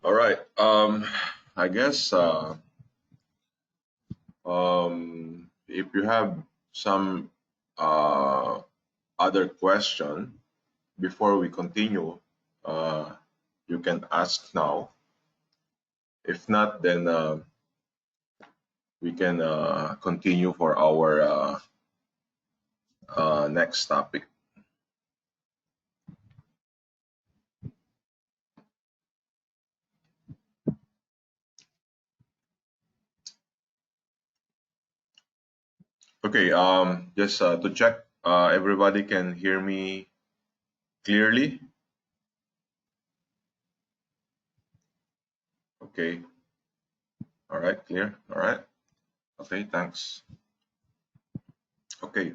All right. I guess if you have some other question before we continue, uh, you can ask now. If not, then we can continue for our next topic. Okay. Just to check, everybody can hear me clearly. Okay. All right. Clear. All right. Okay. Thanks. Okay.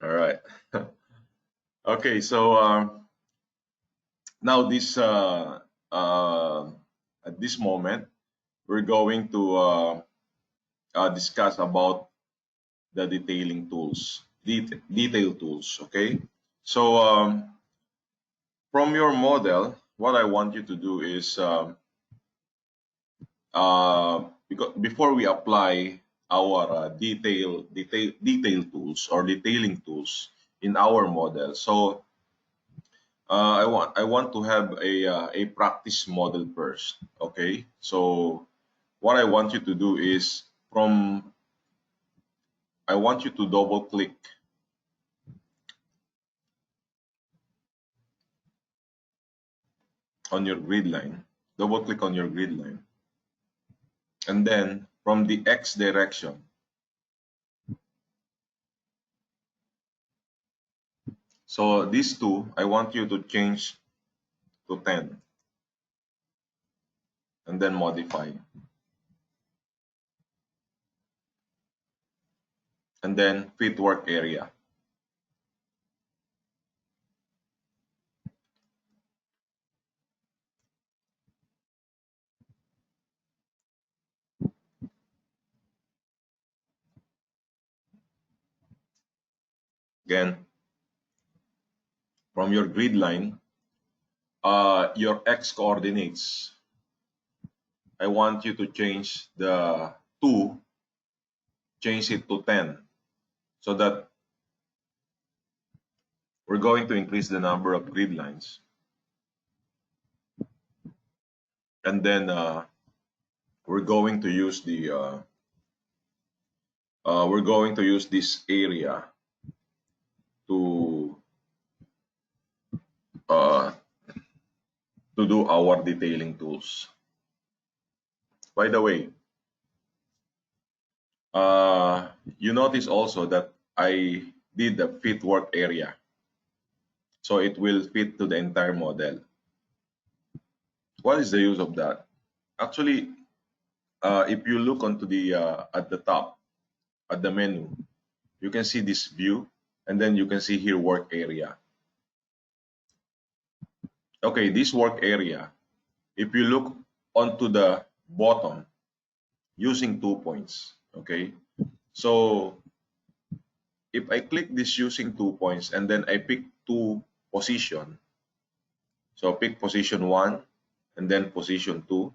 All right. Okay. So now uh, at this moment, we're going to discuss about the detailing tools, detail tools. Okay. So from your model, what I want you to do is because before we apply our detail tools or detailing tools in our model. So I want to have a practice model first. Okay. So what I want you to do is from I want you to double click on your grid line. Double click on your grid line. And then from the X direction, so these two, I want you to change to 10 and then modify. And then fit work area. Again, from your grid line, your X coordinates, I want you to change the 2, change it to 10 so that we're going to increase the number of grid lines. And then we're going to use we're going to use this area to uh, to do our detailing tools. By the way, you notice also that I did the fit work area, so it will fit to the entire model. What is the use of that? Actually, if you look onto the at the top at the menu, you can see this view, and then you can see here work area. Okay, this work area, if you look onto the bottom using 2 points, okay, so if I click this using 2 points and then I pick two position, so pick position 1 and then position 2,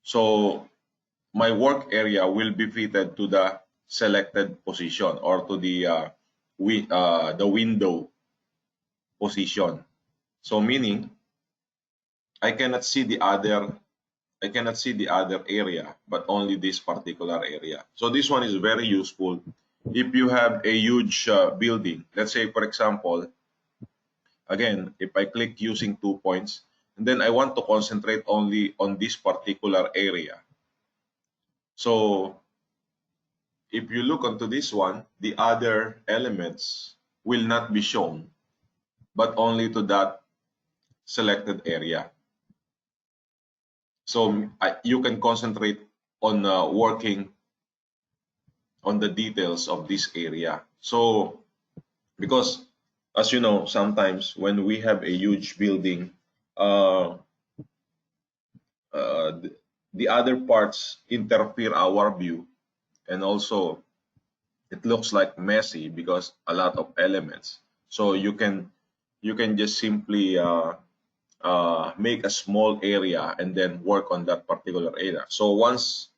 so my work area will be fitted to the selected position or to the window position. So meaning I cannot see the other area, but only this particular area. So this one is very useful if you have a huge building. Let's say, for example, again, if I click using 2 points, and then I want to concentrate only on this particular area. So if you look onto this one, the other elements will not be shown, but only to that selected area. So you can concentrate on working on the details of this area. So because as you know, sometimes when we have a huge building, uh, the, the other parts interfere our view, and also it looks like messy because a lot of elements. So you can just simply make a small area and then work on that particular area. So once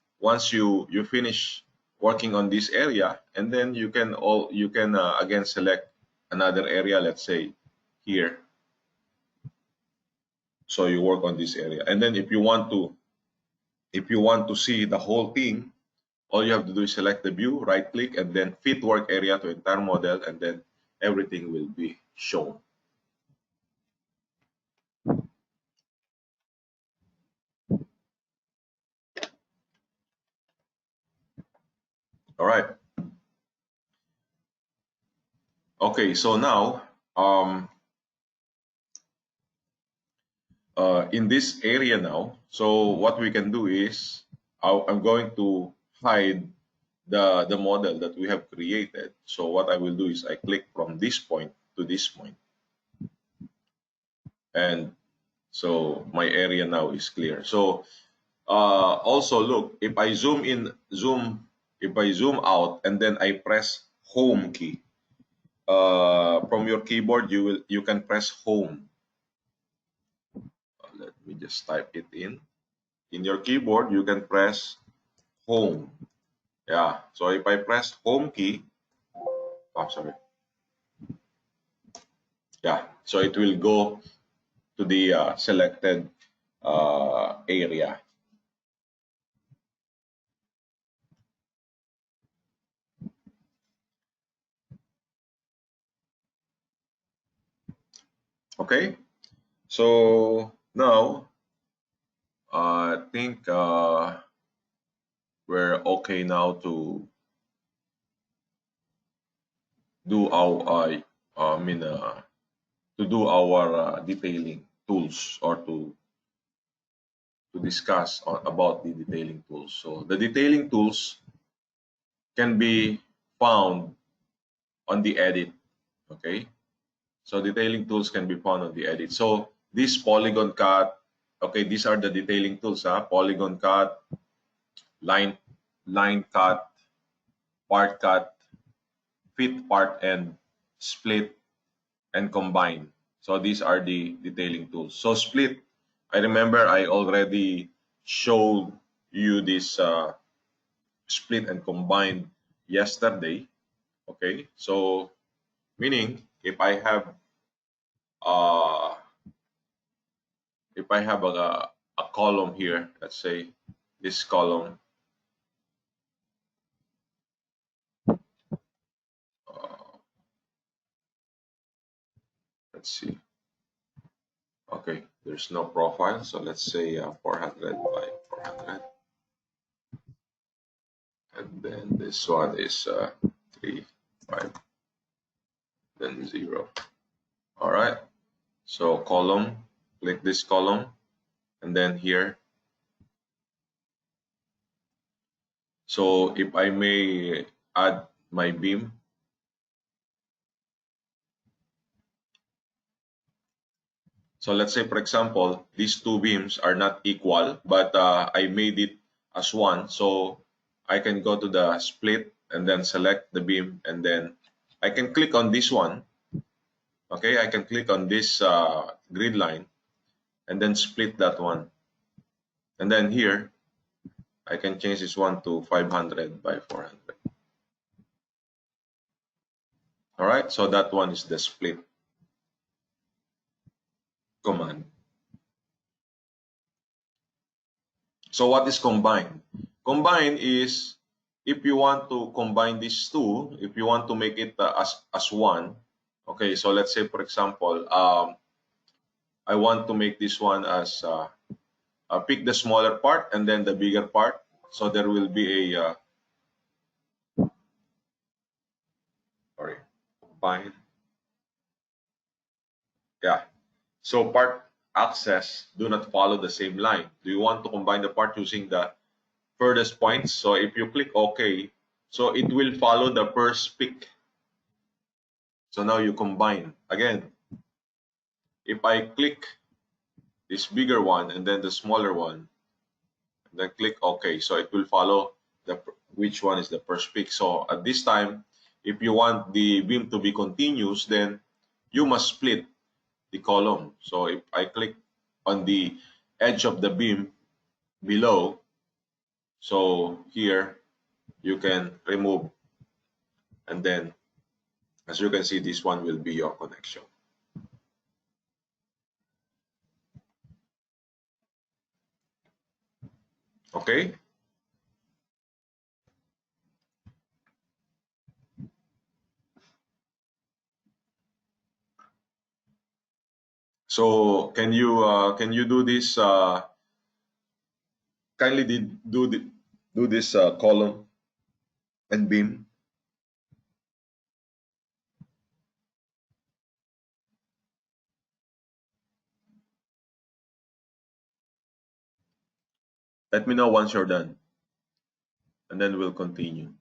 you finish working on this area, and then you can again select another area, let's say here. So you work on this area, and then if you want to see the whole thing, all you have to do is select the view, right click, and then fit work area to entire model, and then everything will be shown. All right. Okay, so now in this area now, so what we can do is I'm going to hide the model that we have created. So what I will do is I click from this point to this point, and so my area now is clear. So also look, if I zoom in, if I zoom out and then I press home key, from your keyboard you can press home. Let me just type it in your keyboard. You can press home. Yeah, so if I press home key, oh sorry, yeah, so it will go to the selected area. Okay, so now I think we're okay now to do our I mean to do our detailing tools, or to discuss about the detailing tools. So the detailing tools can be found on the edit. Okay, so detailing tools can be found on the edit. So this polygon cut, okay, these are the detailing tools. Polygon cut, line cut, part cut, fit part end, split, and combine. So these are the detailing tools. So split, I remember I already showed you this split and combine yesterday. Okay, so meaning uh, if I have a column here, let's say this column, uh, let's see. Okay, there's no profile, so let's say 400 by 400, and then this one is 3, 5, then 0. All right, so column, click this column, and then here. So if I may add my beam, so let's say for example these two beams are not equal, but I made it as one, so I can go to the split and then select the beam, and then I can click on this one. Okay, I can click on this grid line and then split that one, and then here I can change this one to 500 by 400. All right, so that one is the split command. So what is combine? Combine is if you want to combine these two, if you want to make it as one. Okay, so let's say for example, I want to make this one as pick the smaller part and then the bigger part. So there will be a sorry, combine. Yeah. So part axes do not follow the same line. Do you want to combine the part using the furthest points? So if you click OK, so it will follow the first pick. So now you combine. Again, if I click this bigger one and then the smaller one, and then click OK, so it will follow which one is the first pick. So at this time, if you want the beam to be continuous, then you must split the column. So if I click on the edge of the beam below, so here you can remove, and then as you can see, this one will be your connection. Okay, so can you do this? Kindly do this column and beam. Let me know once you're done, and then we'll continue.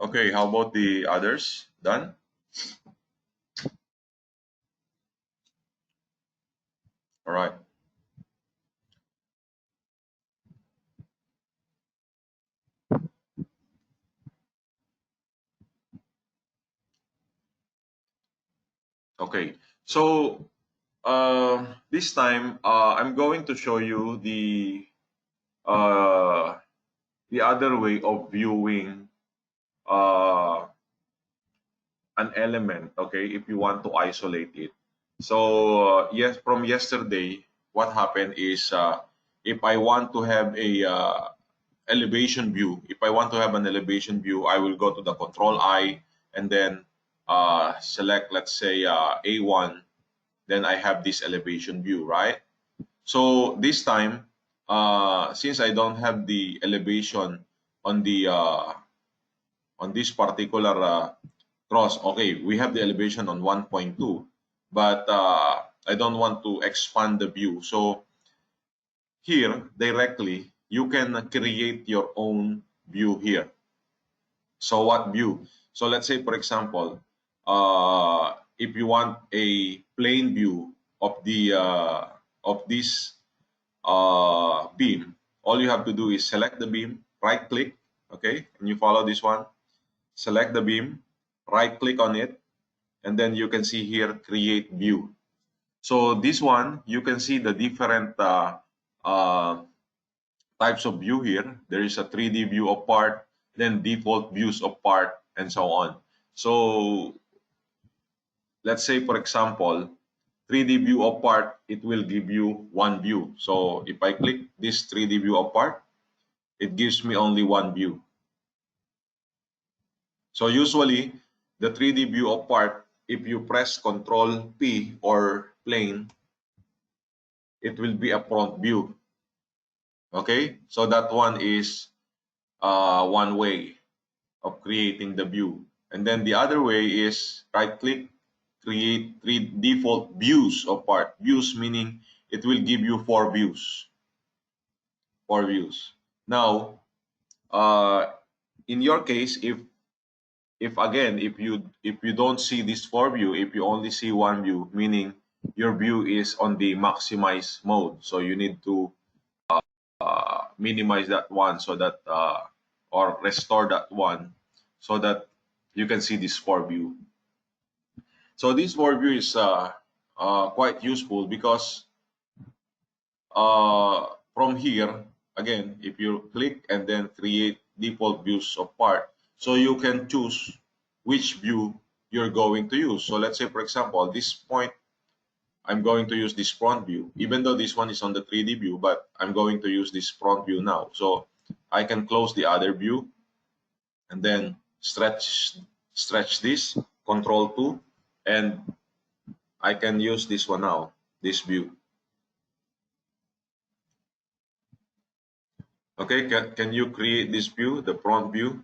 Okay, how about the others? Done? All right. Okay. So this time I'm going to show you uh, the other way of viewing uh, an element. Okay, if you want to isolate it. So yes, from yesterday, what happened is if I want to have a elevation view, if I want to have an elevation view, I will go to the control I and then select, let's say, A1. Then I have this elevation view, right? So this time, since I don't have the elevation on the on this particular cross, okay, we have the elevation on 1.2, but I don't want to expand the view. So here, directly, you can create your own view here. So what view? So let's say, for example, if you want a plain view of this beam, all you have to do is select the beam, right click, okay, and you follow this one. Select the beam, right click on it, and then you can see here create view. So this one, you can see the different uh, types of view here. There is a 3D view of part, then default views of part, and so on. So let's say for example, 3D view of part, it will give you one view. So if I click this 3D view of part, it gives me only one view. So usually the 3D view of part, if you press Control P or plane, it will be a front view. Okay, so that one is one way of creating the view. And then the other way is right click, create three default views of part. Views meaning it will give you four views. Four views. Now, in your case, if again if you don't see this four view, if you only see one view, meaning your view is on the maximize mode, so you need to minimize that one so that or restore that one so that you can see this four view. So this four view is quite useful because from here again, if you click and then create default views of part, so you can choose which view you're going to use. So let's say for example this point, I'm going to use this front view, even though this one is on the 3D view, but I'm going to use this front view now. So I can close the other view and then stretch this, Control 2, and I can use this one now, this view. Okay, can you create this view, the front view,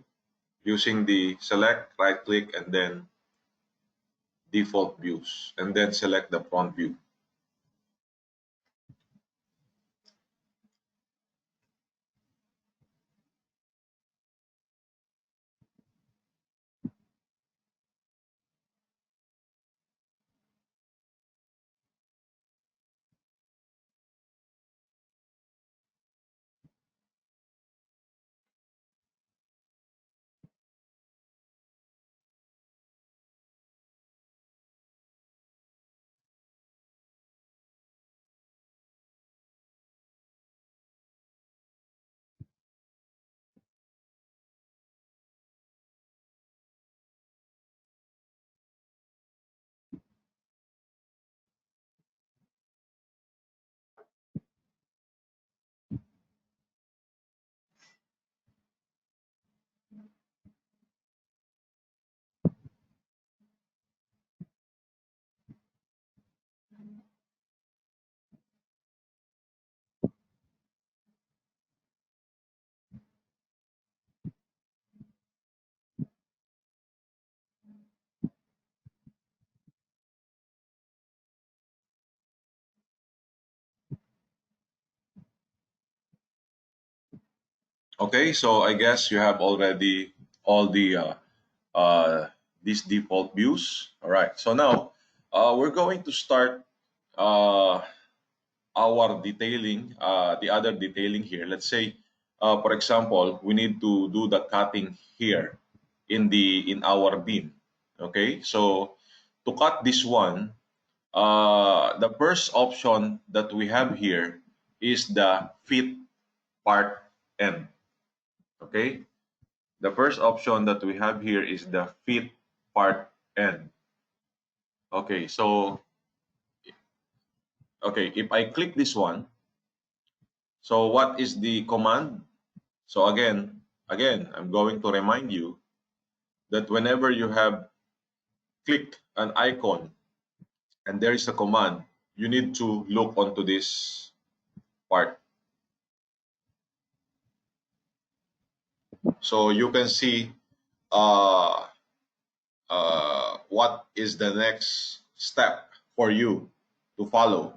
using the select, right click, and then default views, and then select the front view. Okay, so I guess you have already all the uh, these default views. All right, so now we're going to start uh, our detailing, the other detailing here. Let's say, for example, we need to do the cutting here in our beam. Okay, so to cut this one, the first option that we have here is the fit part end. Okay, the first option that we have here is the fit part end. Okay, so okay, if I click this one, so what is the command? So again, I'm going to remind you that whenever you have clicked an icon and there is a command, you need to look onto this part. So you can see uh, what is the next step for you to follow.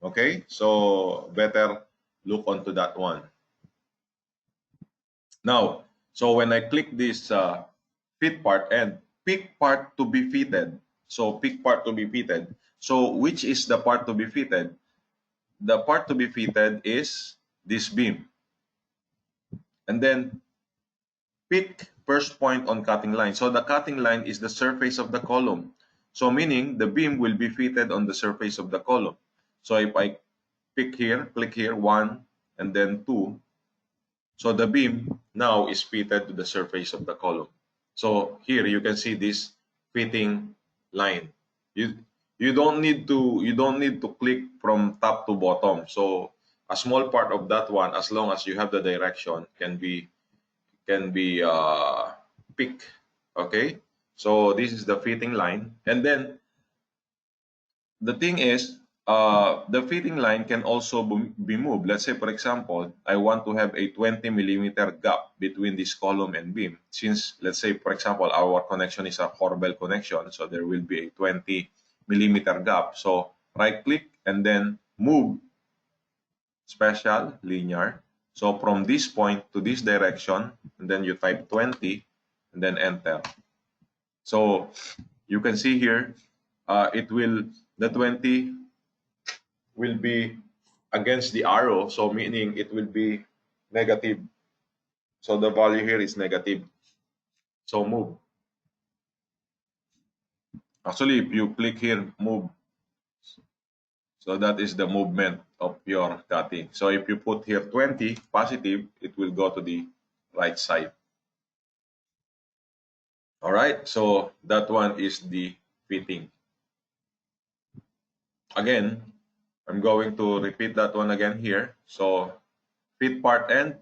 Okay, so better look onto that one. Now, so when I click this fit part and pick part to be fitted, so pick part to be fitted. So which is the part to be fitted? The part to be fitted is this beam. And then pick first point on cutting line. So the cutting line is the surface of the column. So meaning the beam will be fitted on the surface of the column. So if I pick here, click here, 1, and then 2. So the beam now is fitted to the surface of the column. So here you can see this fitting line. You you don't need to click from top to bottom. So a small part of that one, as long as you have the direction, can be picked. Okay, so this is the fitting line, and then the thing is, the fitting line can also be moved. Let's say, for example, I want to have a 20 millimeter gap between this column and beam. Since, let's say, for example, our connection is a Corbel connection, so there will be a 20 millimeter gap. So right click and then move special linear. So from this point to this direction, and then you type 20 and then enter. So you can see here, it will, the 20 will be against the arrow, so meaning it will be negative. So the value here is negative. So move. Actually, if you click here, move. So that is the movement of your cutting. So if you put here 20 positive, it will go to the right side. All right, so that one is the fitting. Again, I'm going to repeat that one again here. So fit part end,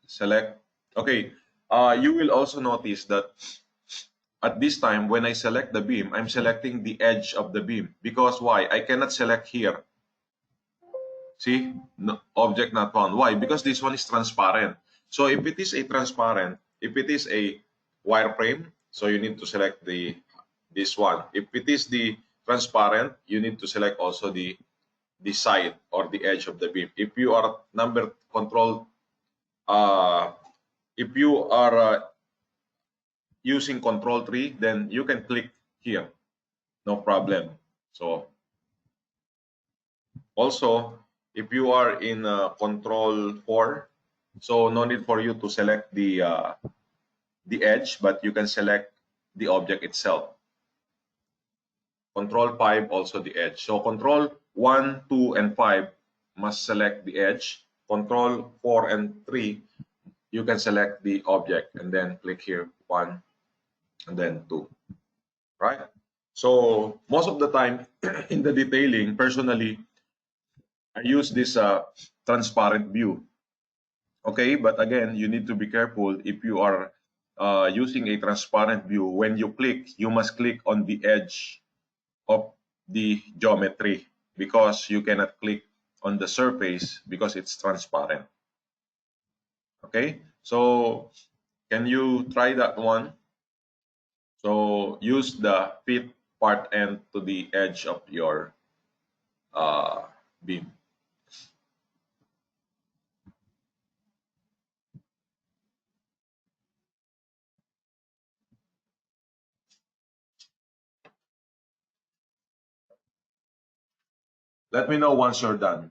select. Okay, you will also notice that at this time, when I select the beam, I'm selecting the edge of the beam. Because why? I cannot select here. See? No, object not found. Why? Because this one is transparent. So if it is a transparent, if it is a wireframe, so you need to select this one. If it is the transparent, you need to select also the side or the edge of the beam. If you are number control, uh, if you are using control tree, then you can click here, no problem. So also, if you are in control 4, so no need for you to select the edge, but you can select the object itself. Control 5, also the edge. So control 1, 2, and 5 must select the edge. Control 4 and 3, you can select the object and then click here 1 and then 2. Right? So most of the time in the detailing, personally, I use this transparent view. Okay, but again, you need to be careful if you are using a transparent view. When you click, you must click on the edge of the geometry because you cannot click on the surface because it's transparent. Okay, so can you try that one? So use the fit part end to the edge of your beam. Let me know once you're done.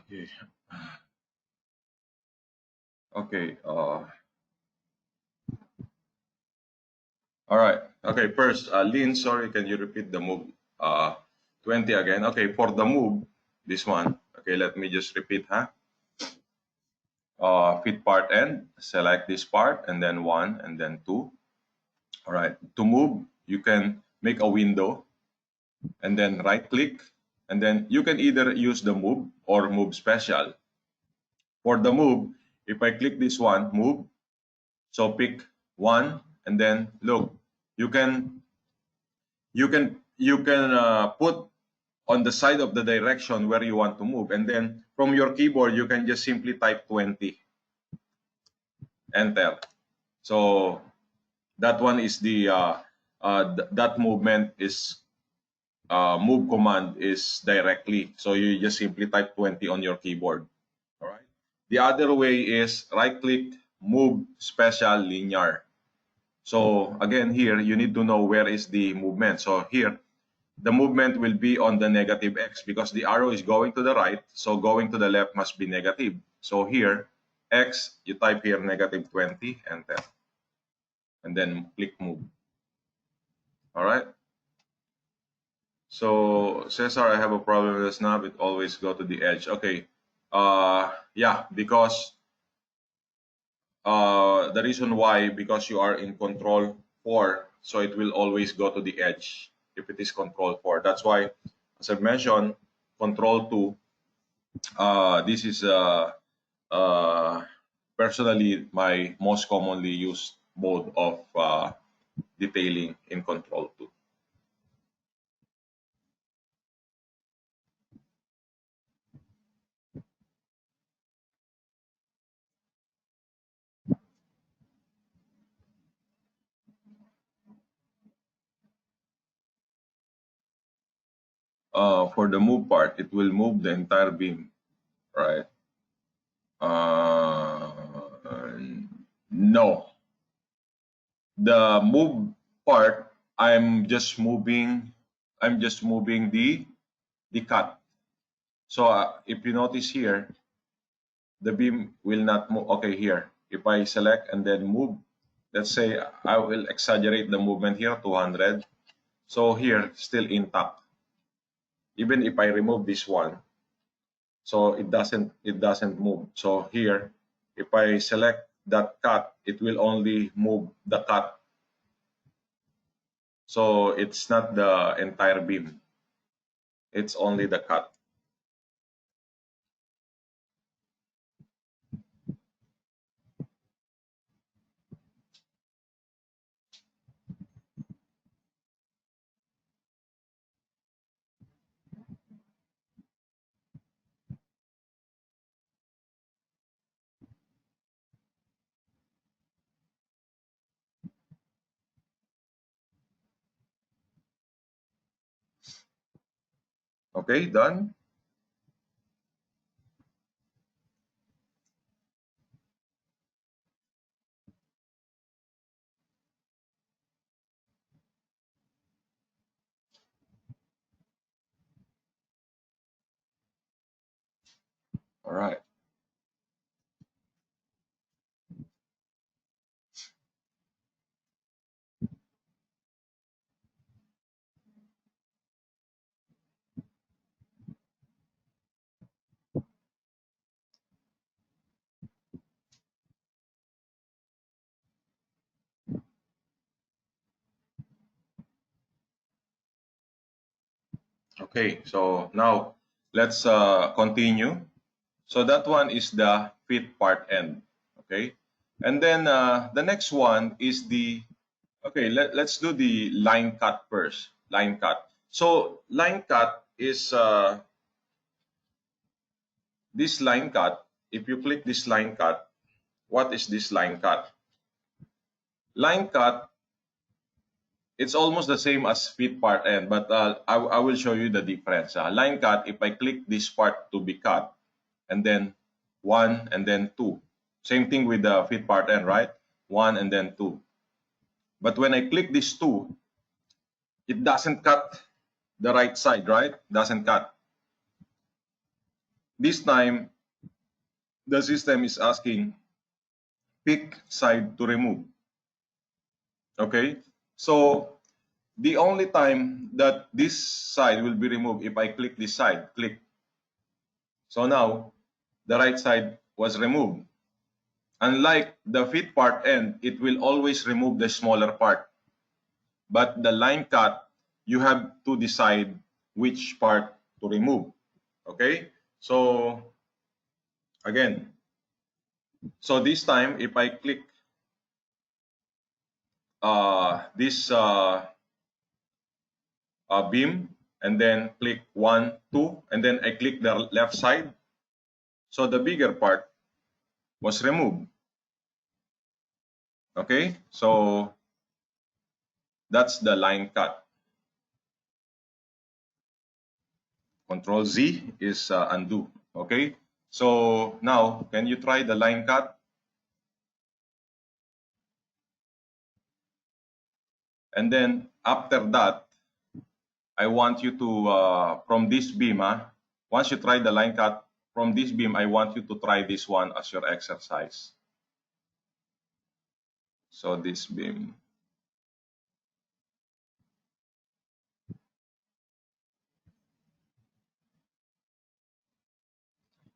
Okay. Okay. All right. Okay. First, Lynn, sorry, can you repeat the move? 20 again. Okay. For the move, this one. Okay. Let me just repeat, huh? Fit part end. Select this part, and then 1, and then 2. All right. To move, you can make a window, and then right click, And then you can either use the move or move special. For the move, if I click this one, move, so pick one, and then look, you can put on the side of the direction where you want to move, and then from your keyboard you can just simply type 20, enter. So that one is the that movement is move command is directly, so you just simply type 20 on your keyboard. All right. The other way is right click, move special linear. So again, here you need to know where is the movement. So here the movement will be on the negative x because the arrow is going to the right, so going to the left must be negative. So here x, you type here negative 20, enter, and then click move. All right. So Cesar, I have a problem with the snap. It always go to the edge. Okay. Yeah, because the reason why, because you are in control 4, so it will always go to the edge if it is control 4. That's why, as I mentioned, control 2. This is personally my most commonly used mode of detailing in control 2. For the move part, it will move the entire beam, right? Uh, no, the move part, I'm just moving the cut. So if you notice here, the beam will not move. Okay, here, if I select and then move, let's say I will exaggerate the movement here, 200. So here, still intact. Even if I remove this one, so it doesn't move. So here, if I select that cut, it will only move the cut. So it's not the entire beam. It's only the cut. Okay, done. All right. Okay, so now let's continue. So that one is the fit part end. Okay, and then the next one is the, okay, let's do the line cut first. Line cut. So line cut is this line cut. If you click this line cut, what is this line cut? Line cut, it's almost the same as fit part end, but I will show you the difference. Line cut, if I click this part to be cut, and then 1 and then 2. Same thing with the fit part end, right? 1 and then 2. But when I click this 2, it doesn't cut the right side, right? Doesn't cut. This time, the system is asking, pick side to remove. Okay? So, the only time that this side will be removed if I click this side, click. So now, the right side was removed. Unlike the fit part end, it will always remove the smaller part. But the line cut, you have to decide which part to remove. Okay, so again, so this time if I click this beam and then click 1, 2, and then I click the left side, so the bigger part was removed. Okay, so that's the line cut. Control Z is undo. Okay, so now can you try the line cut? And then after that, I want you to from this beam, once you try the line cut from this beam, I want you to try this one as your exercise. So this beam.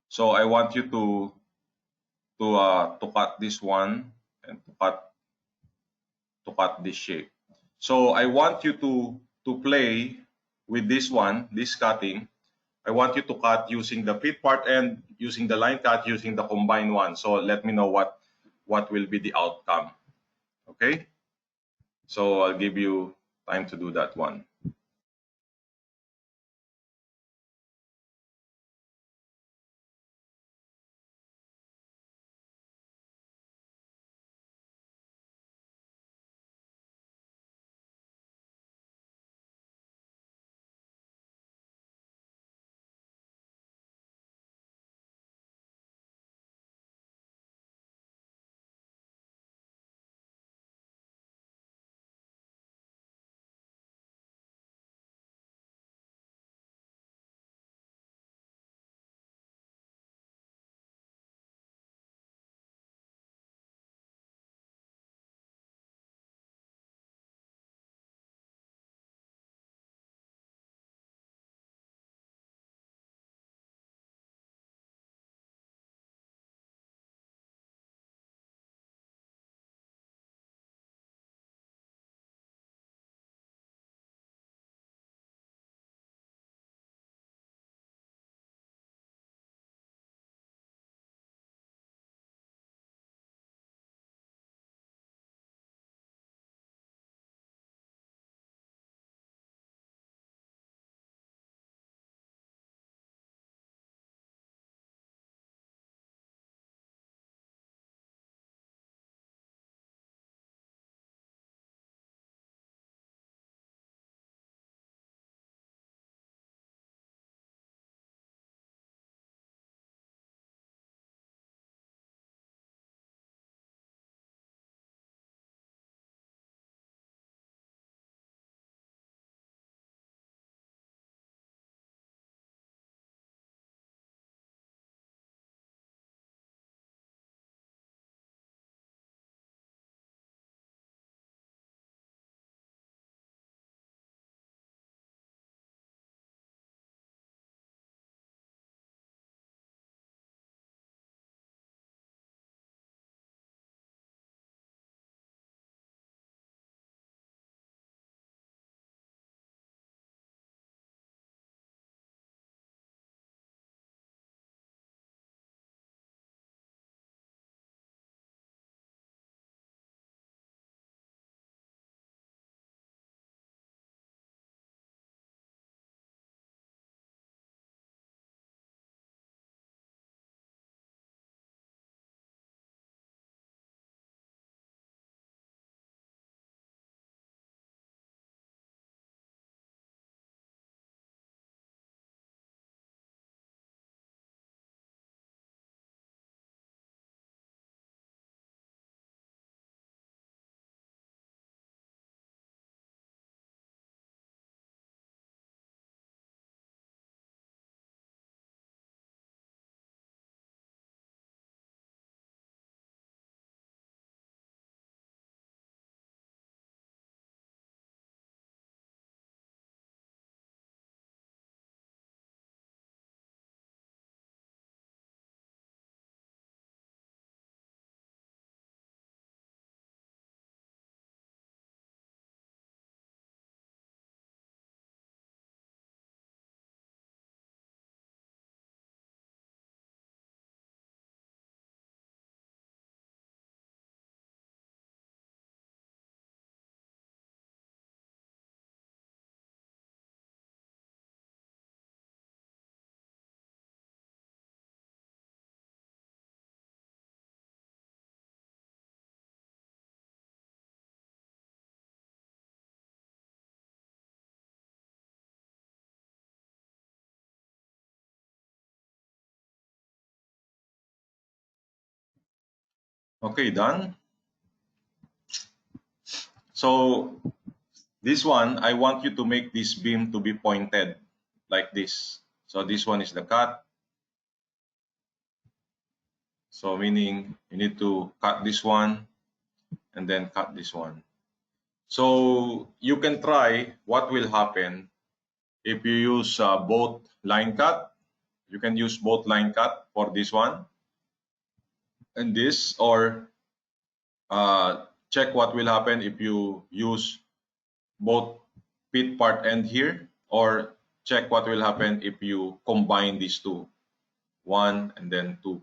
So I want you to cut this one and to cut this shape. So I want you to play with this one, this cutting. I want you to cut using the feed part and using the line cut using the combined one. So let me know what will be the outcome. Okay? So I'll give you time to do that one. Okay, done. So this one, I want you to make this beam to be pointed like this. So this one is the cut. So meaning you need to cut this one and then cut this one. So you can try what will happen if you use both line cut. You can use both line cut for this one and this, or check what will happen if you use both pit part end here, or check what will happen if you combine these two, one and then two.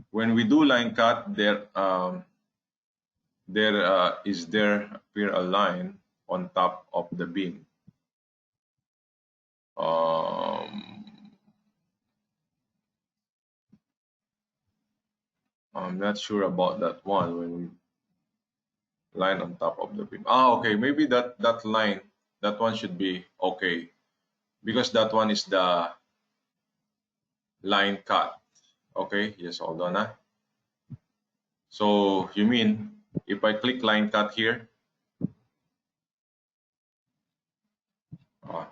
When we do line cut, there appear a line on top of the beam. Um, I'm not sure about that one when we line on top of the beam. Ah, okay, maybe that line, that one should be okay because that one is the line cut. Okay, yes, hold on. So you mean if I click line cut here, ah,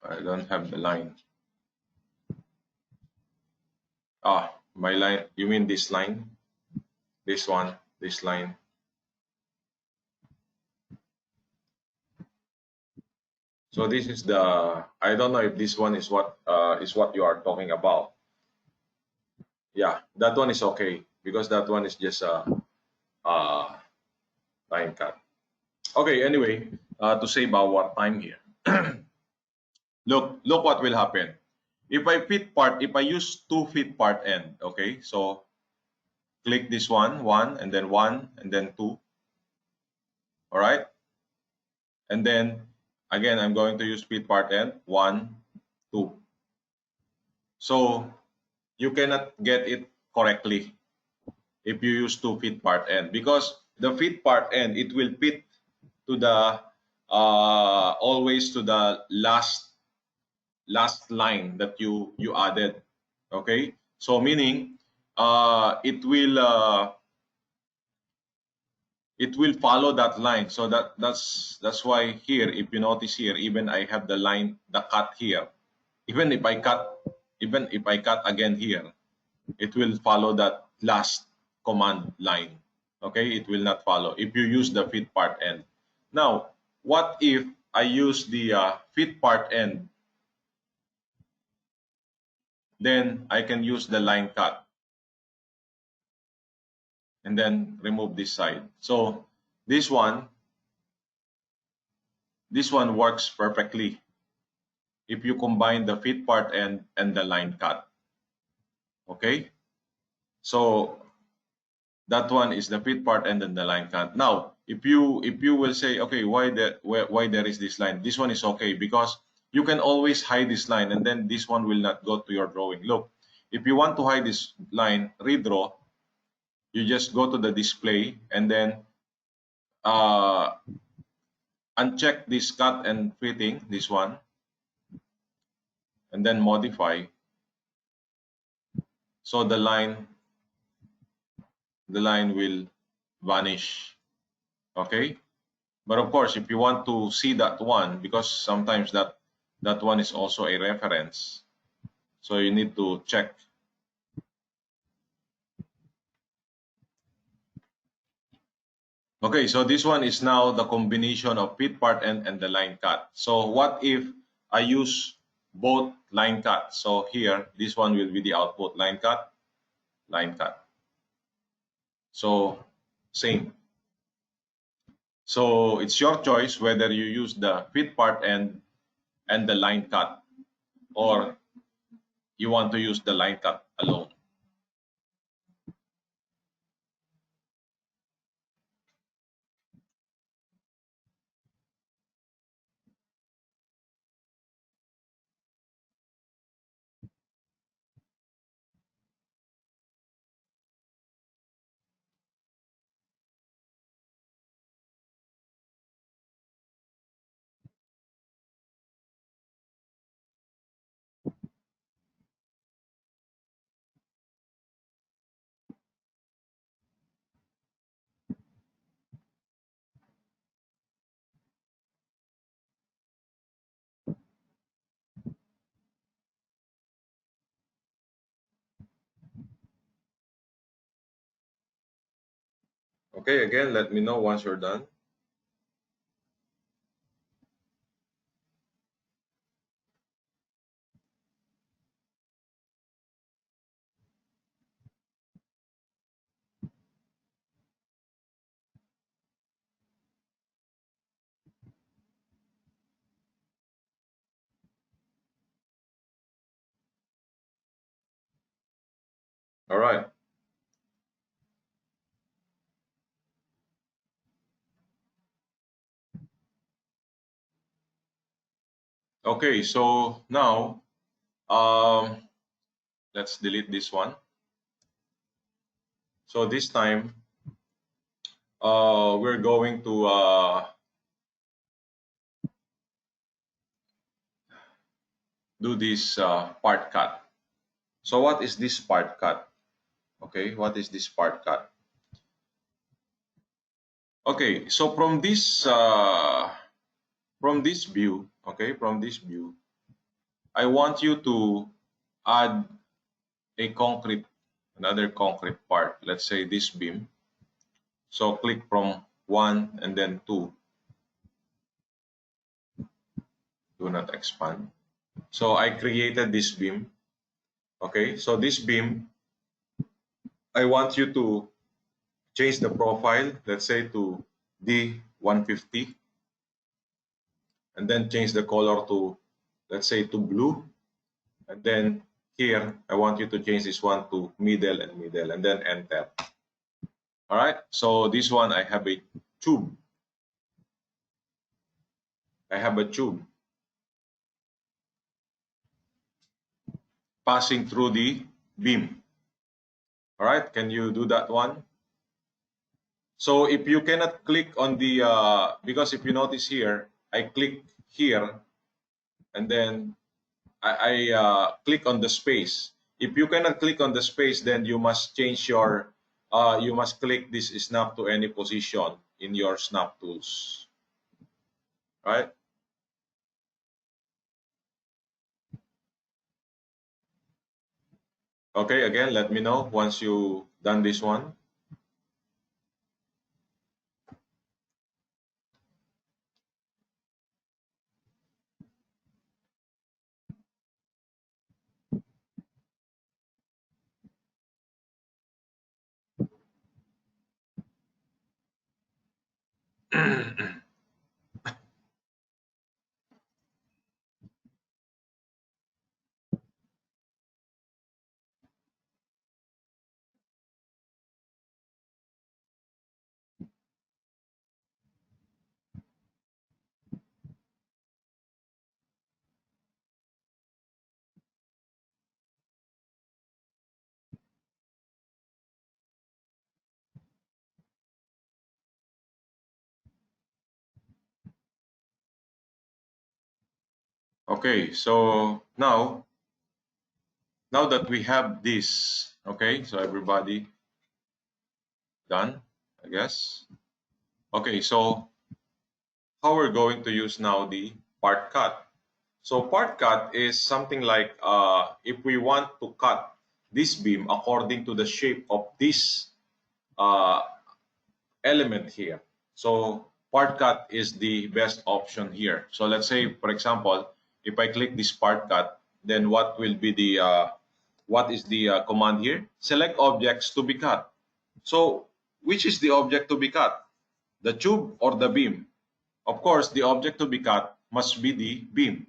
I don't have the line. Ah, my line, you mean this line? This one, this line. So this is the, I don't know if this one is what you are talking about. Yeah, that one is okay because that one is just a line cut. Okay, anyway, to save our time here, look what will happen. If I use 2 feet part end, okay, so click this one, and then one, and then two, all right? And then again, I'm going to use feet part end, one, two. So you cannot get it correctly if you use 2 feet part end because the feet part end, it will fit to the always to the last line that you added. Okay, so meaning it will follow that line. So that's why here, if you notice here, even I have the line, the cut here. Even if I cut, even if I cut again here, it will follow that last command line. Okay, it will not follow if you use the fit part end. Now, what if I use the fit part end? Then I can use the line cut and then remove this side. So this one, this one works perfectly if you combine the fit part end and the line cut. Okay, so that one is the fit part end and the line cut. Now, if you will say, okay, why there is this line? This one is okay because you can always hide this line, and then this one will not go to your drawing. Look, if you want to hide this line, redraw. You just go to the display and then uh, uncheck this cut and fitting, this one, and then modify. So the line will vanish. Okay. But of course, if you want to see that one, because sometimes that one is also a reference, so you need to check. Okay, so this one is now the combination of pit part and the line cut. So what if I use both line cut? So here, this one will be the output, line cut, line cut. So same. So it's your choice whether you use the pit part and the line cut, or you want to use the line cut alone. Okay, again, let me know once you're done. All right. Okay, so now um, let's delete this one. So this time we're going to do this part cut. So what is this part cut? Okay, what is this part cut? Okay, so from this view, okay, from this view, I want you to add a concrete, another concrete part. Let's say this beam. So click from 1 and then 2. Do not expand. So I created this beam. Okay, so this beam, I want you to change the profile, let's say to D150, and then change the color to, let's say, to blue. And then here, I want you to change this one to middle, and then enter. All right, so this one, I have a tube. I have a tube passing through the beam. All right, can you do that one? So if you cannot click on the, because if you notice here, I click here and then I click on the space. If you cannot click on the space, then you must change your, you must click this snap to any position in your snap tools, right? Okay, again, let me know once you done this one. Okay, so now that we have this, okay, so everybody done, I guess. Okay, so how we're going to use now the part cut. So part cut is something like if we want to cut this beam according to the shape of this uh, element here. So part cut is the best option here. So let's say, for example, if I click this part cut, then what will be the what is the command here? Select objects to be cut. So which is the object to be cut? The tube or the beam? Of course, the object to be cut must be the beam.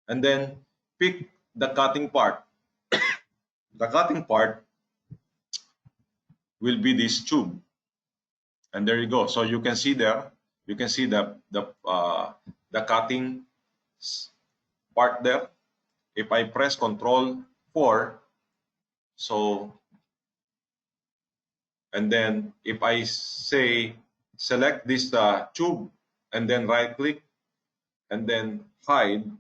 And then pick the cutting part. The cutting part will be this tube. And there you go. So you can see there, you can see the cutting part there. If I press Control 4, so and then if I say select this tube and then right click and then hide,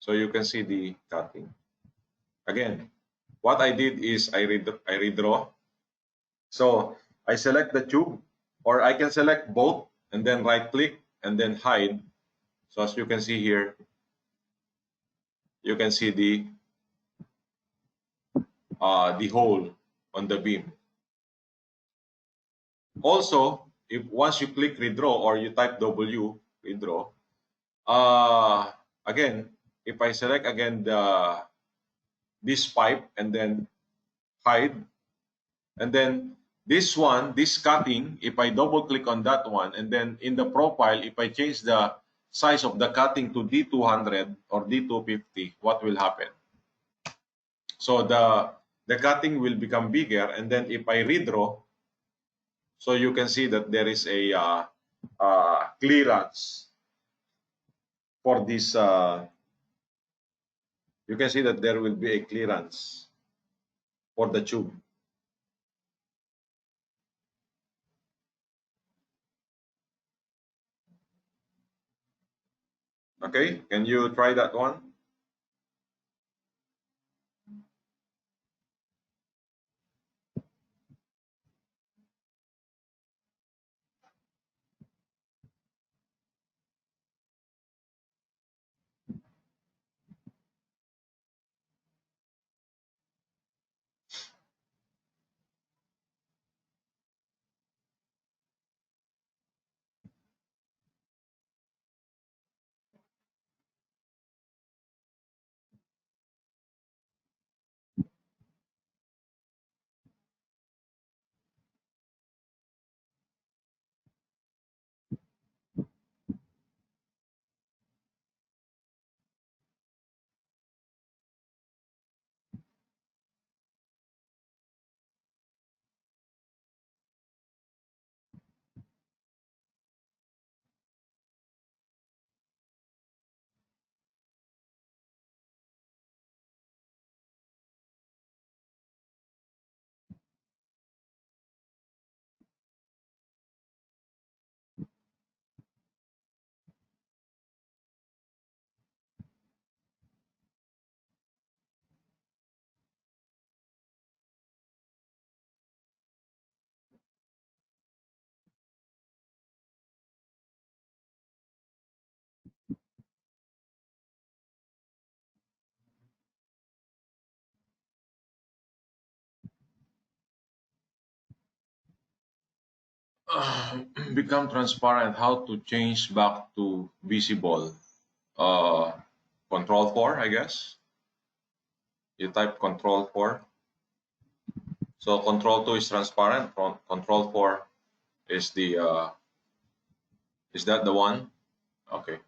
so you can see the cutting. Again, what I did is I redraw. So I select the tube, or I can select both and then right click and then hide. So as you can see here, you can see the the hole on the beam. Also, if once you click redraw or you type W redraw, uh, again, if I select again this pipe and then hide, and then this one, this cutting, if I double click on that one, and then in the profile, if I change the size of the cutting to D200 or D250, what will happen? So the cutting will become bigger, and then if I redraw, so you can see that there is a clearance for this. You can see that there will be a clearance for the tube. Okay, can you try that one? Become transparent. How to change back to visible? Uh, Control 4, I guess. You type Control 4. So Control 2 is transparent. Control 4 is the is that the one? Okay.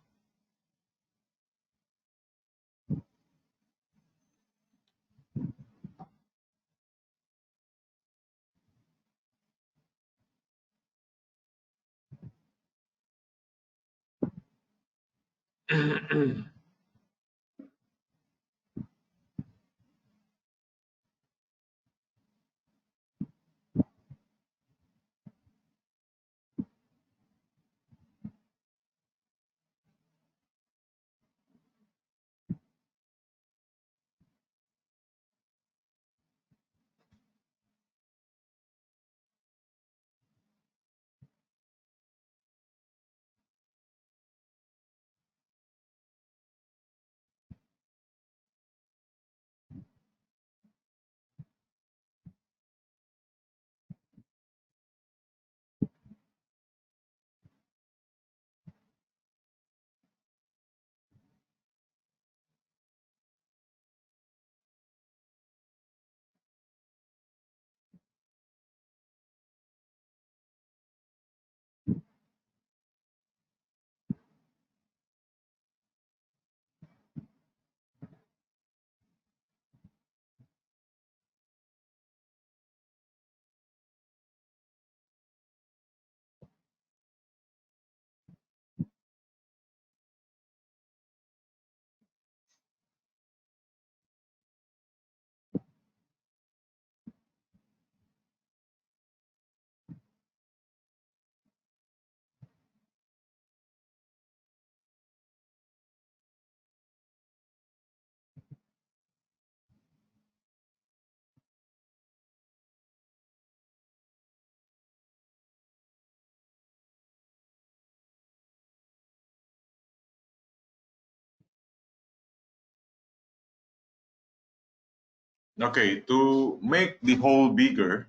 Okay, to make the hole bigger,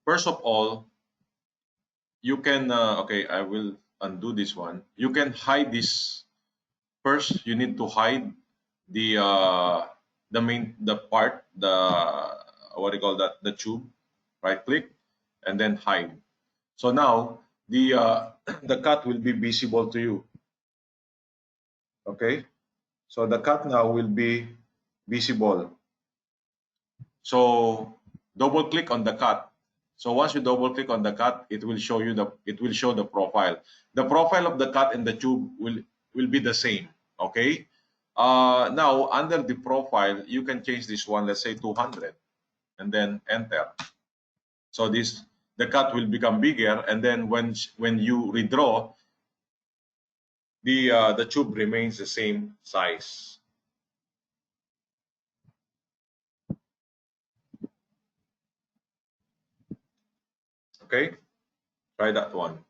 first of all, you can, okay, I will undo this one. You can hide this. First, you need to hide the part, the what do you call that, the tube. Right click and then hide. So now the the cut will be visible to you. Okay, so the cut now will be visible. So double click on the cut. So once you double click on the cut, it will show you the profile. The profile of the cut and the tube will be the same. Okay. Now under the profile, you can change this one. Let's say 200, and then enter. So this the cut will become bigger, and then when you redraw, the tube remains the same size. Okay, try that one.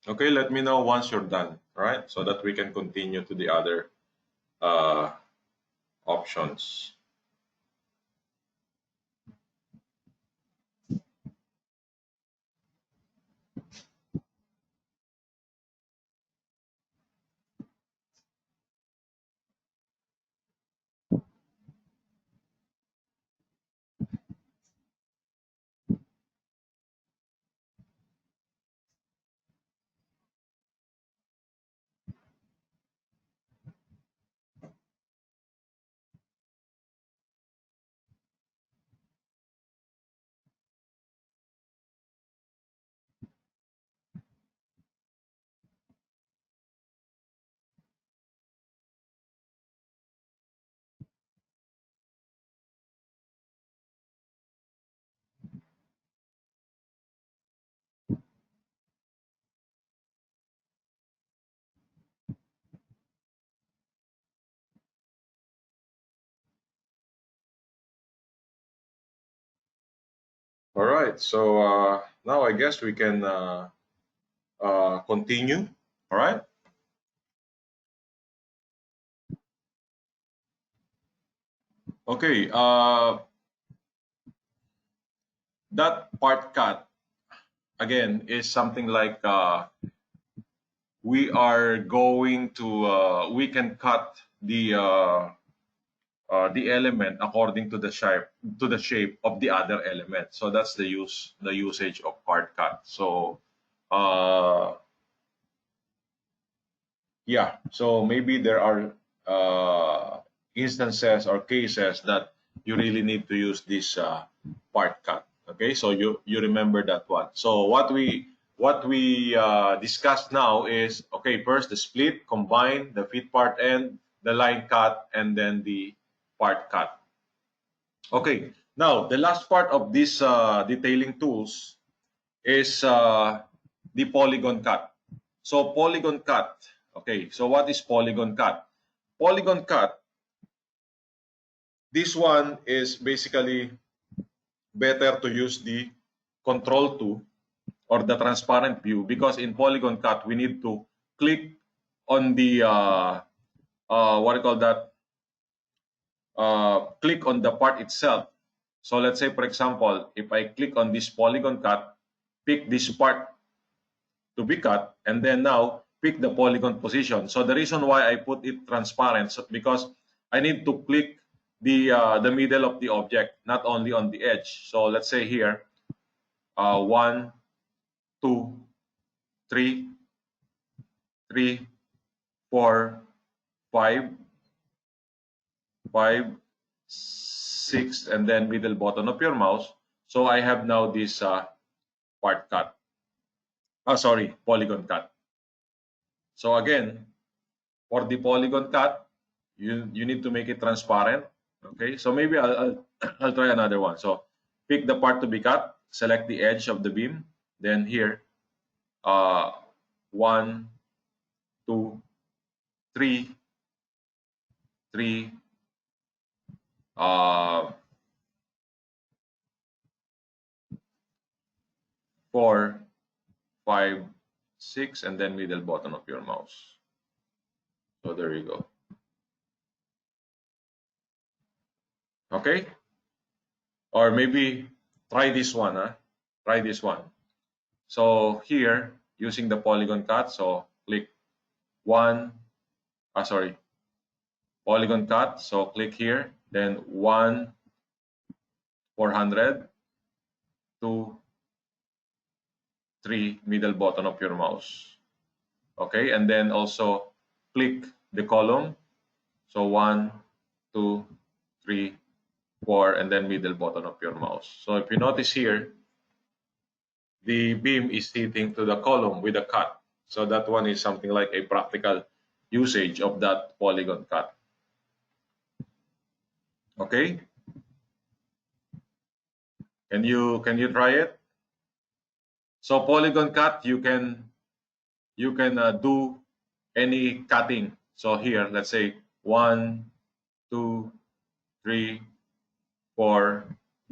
Okay, let me know once you're done, all right? So that we can continue to the other uh, options. All right, so now I guess we can continue, all right? Okay, that part cut, again, is something like we are going to, we can cut the element according to the shape of the other element. So that's the usage of part cut. So uh, yeah, so maybe there are instances or cases that you really need to use this part cut. Okay, so you remember that one. So what we discussed now is, okay, first the split, combine, the fit part end, the line cut, and then the part cut. Okay, now the last part of this detailing tools is the polygon cut. So polygon cut. Okay, so what is polygon cut? Polygon cut, this one is basically better to use the control 2 or the transparent view, because in polygon cut we need to click on the what do you call that, click on the part itself. So let's say, for example, if I click on this polygon cut, pick this part to be cut, and then now pick the polygon position. So the reason why I put it transparent, because I need to click the middle of the object, not only on the edge. So let's say here, 1, 2, 3, 3, 4, 5, 5, 6, and then middle button of your mouse. So I have now this part cut. Sorry, polygon cut. So again, for the polygon cut, you need to make it transparent. Okay, so maybe I'll I'll try another one. So pick the part to be cut, select the edge of the beam, then here, uh, 1, 2, 3, 3, uh, 4, 5, 6, and then middle button of your mouse. So there you go. Okay, or maybe try this one. Try this one. So here, using the polygon cut, so click one, sorry, polygon cut. So click here, then 1, 400, 2, 3, middle button of your mouse. Okay, and then also click the column. So 1, 2, 3, 4, and then middle button of your mouse. So if you notice here, the beam is hitting to the column with a cut. So that one is something like a practical usage of that polygon cut. Okay? Can you try it? So polygon cut, you can do any cutting. So here, let's say 1, 2, 3, 4.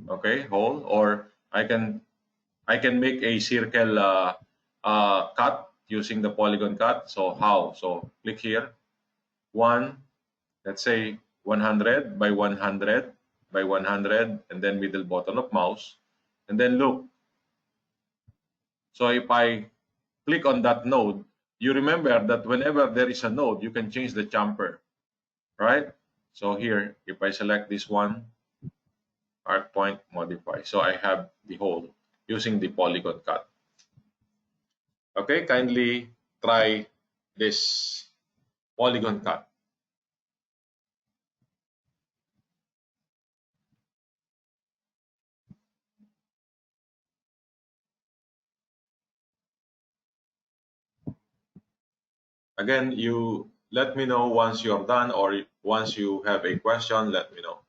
Okay, hole. Or I can make a circle cut using the polygon cut. So how? So click here. 1, let's say 100 by 100 by 100, and then middle button of mouse, and then look. So if I click on that node, you remember that whenever there is a node, you can change the jumper, right? So here, if I select this one, arc point, modify. So I have the hole using the polygon cut. Okay, kindly try this polygon cut. Again, you let me know once you're done, or once you have a question, let me know.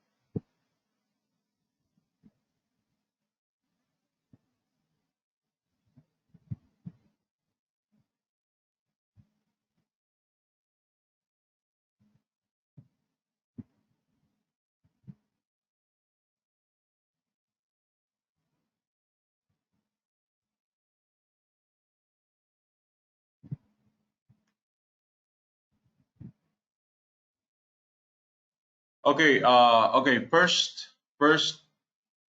Okay, okay, first,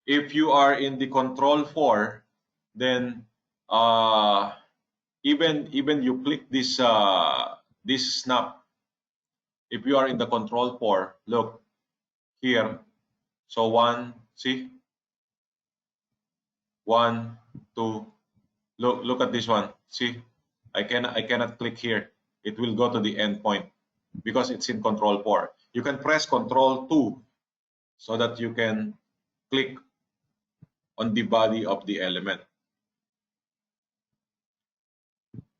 if you are in the control 4, then uh, even you click this snap. If you are in the control 4, look here. So one, see, 1, 2. Look at this one. See, I cannot click here. It will go to the end point because it's in control 4. You can press control 2 so that you can click on the body of the element.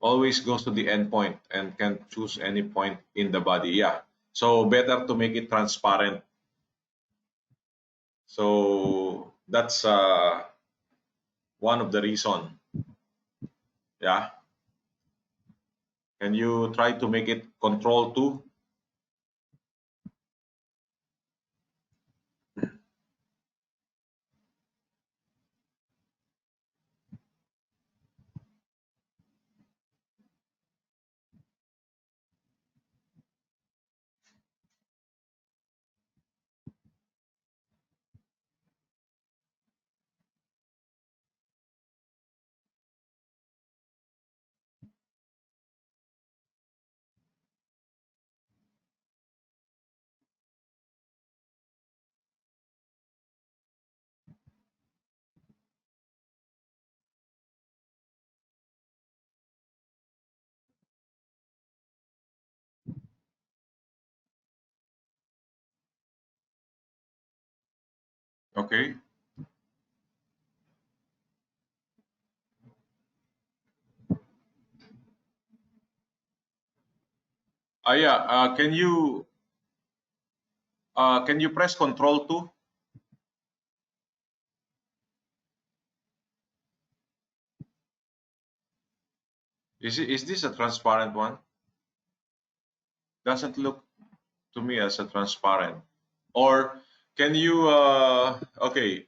Always goes to the end point and can choose any point in the body. Yeah. So better to make it transparent. So that's one of the reason. Yeah. Can you try to make it control 2? Okay. Yeah. Can you press Control 2? Is this a transparent one? Doesn't look to me as a transparent. Or can you okay,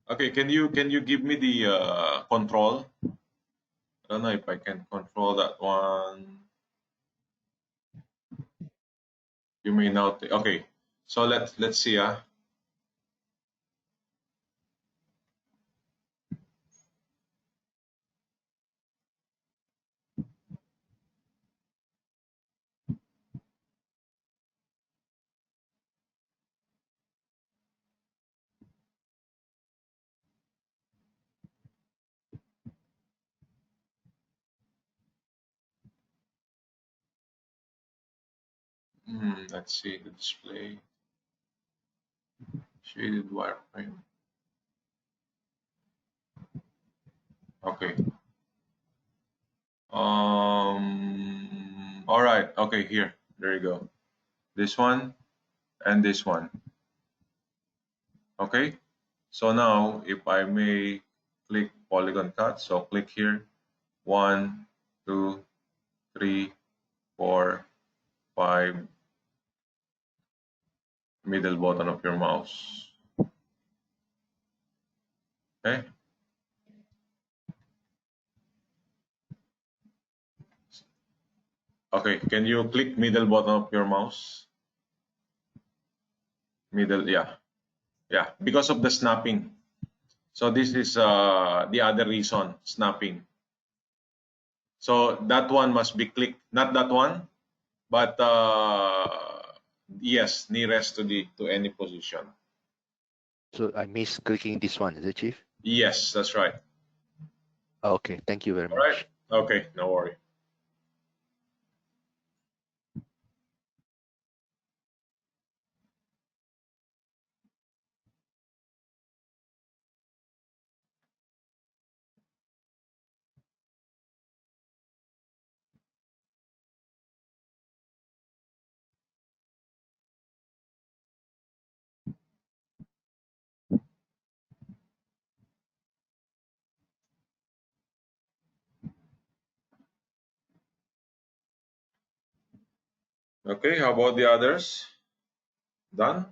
okay, can you give me the control? I don't know if I can control that one. You may not. Okay. So let's see. Let's see the display. Shaded wireframe. Okay. All right. Okay. Here. There you go. This one and this one. Okay. So now, if I may click polygon cut, so click here. 1, 2, 3, 4, 5. Middle button of your mouse. Okay. Okay. Can you click middle button of your mouse? Middle. Yeah. Yeah. Because of the snapping. So this is the other reason, snapping. So that one must be clicked, not that one, but yes, nearest to any position. So I miss clicking this one, is it, Chief? Yes, that's right. Okay, thank you very All right. much. Okay, no worry. Okay, how about the others? Done?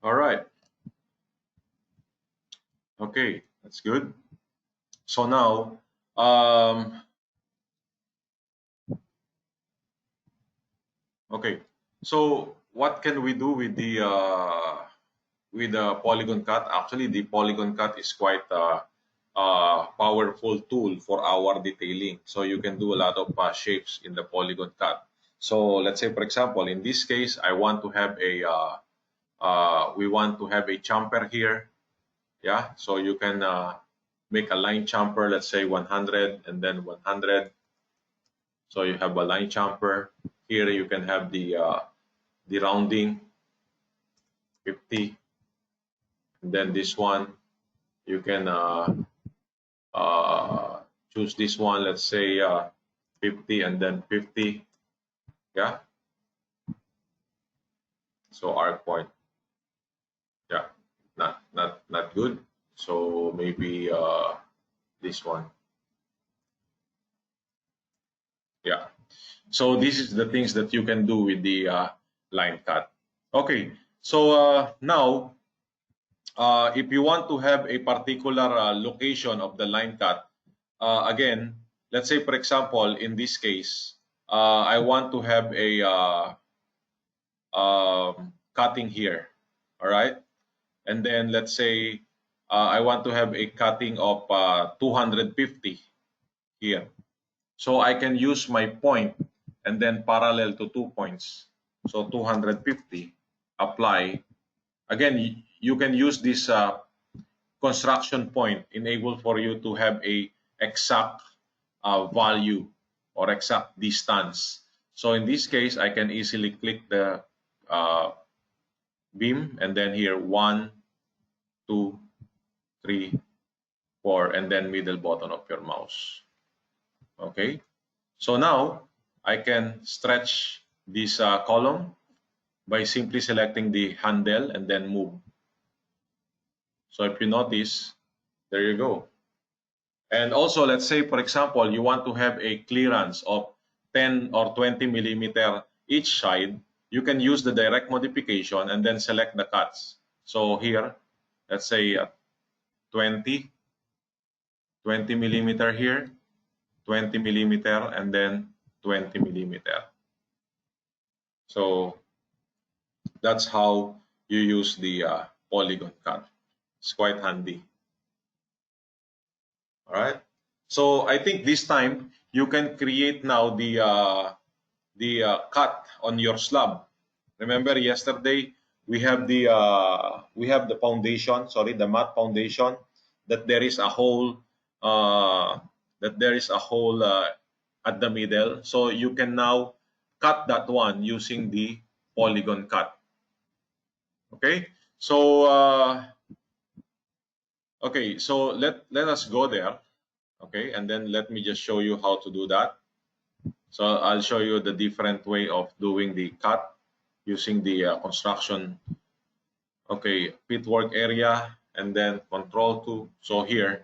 All right. Okay, that's good. So now, um, okay. So what can we do with the polygon cut? Actually, the polygon cut is quite a powerful tool for our detailing. So you can do a lot of shapes in the polygon cut. So let's say, for example, in this case, I want to have we want to have a jumper here. Yeah. So you can make a line chamfer, let's say 100 and then 100. So you have a line chamfer. Here you can have the rounding 50, and then this one you can uh, choose this one, let's say 50 and then 50. Yeah, so arc point. Yeah, not good. So maybe this one. Yeah. So this is the things that you can do with the line cut. Okay. So now, if you want to have a particular location of the line cut, again, let's say for example, in this case, I want to have a cutting here. All right. And then let's say I want to have a cutting of 250 here. So I can use my point and then parallel to 2 points. So 250, apply. Again, you can use this construction point, enable for you to have a exact value or exact distance. So in this case, I can easily click the uh, beam and then here 1, 2, 3, 4, and then middle button of your mouse. Okay. So now I can stretch this column by simply selecting the handle and then move. So if you notice, there you go. And also, let's say, for example, you want to have a clearance of 10 or 20 millimeter each side, you can use the direct modification and then select the cuts. So here, let's say 20, 20 millimeter here, 20 millimeter, and then 20 millimeter. So that's how you use the polygon cut. It's quite handy. All right. So I think this time you can create now the cut on your slab. Remember yesterday we have the foundation. Sorry, the mat foundation. That there is a hole. Uh, that there is a hole at the middle. So you can now cut that one using the polygon cut. Okay. So okay. So let us go there. Okay, and then let me just show you how to do that. So I'll show you the different way of doing the cut using the construction. Okay, pit work area and then control to. So here,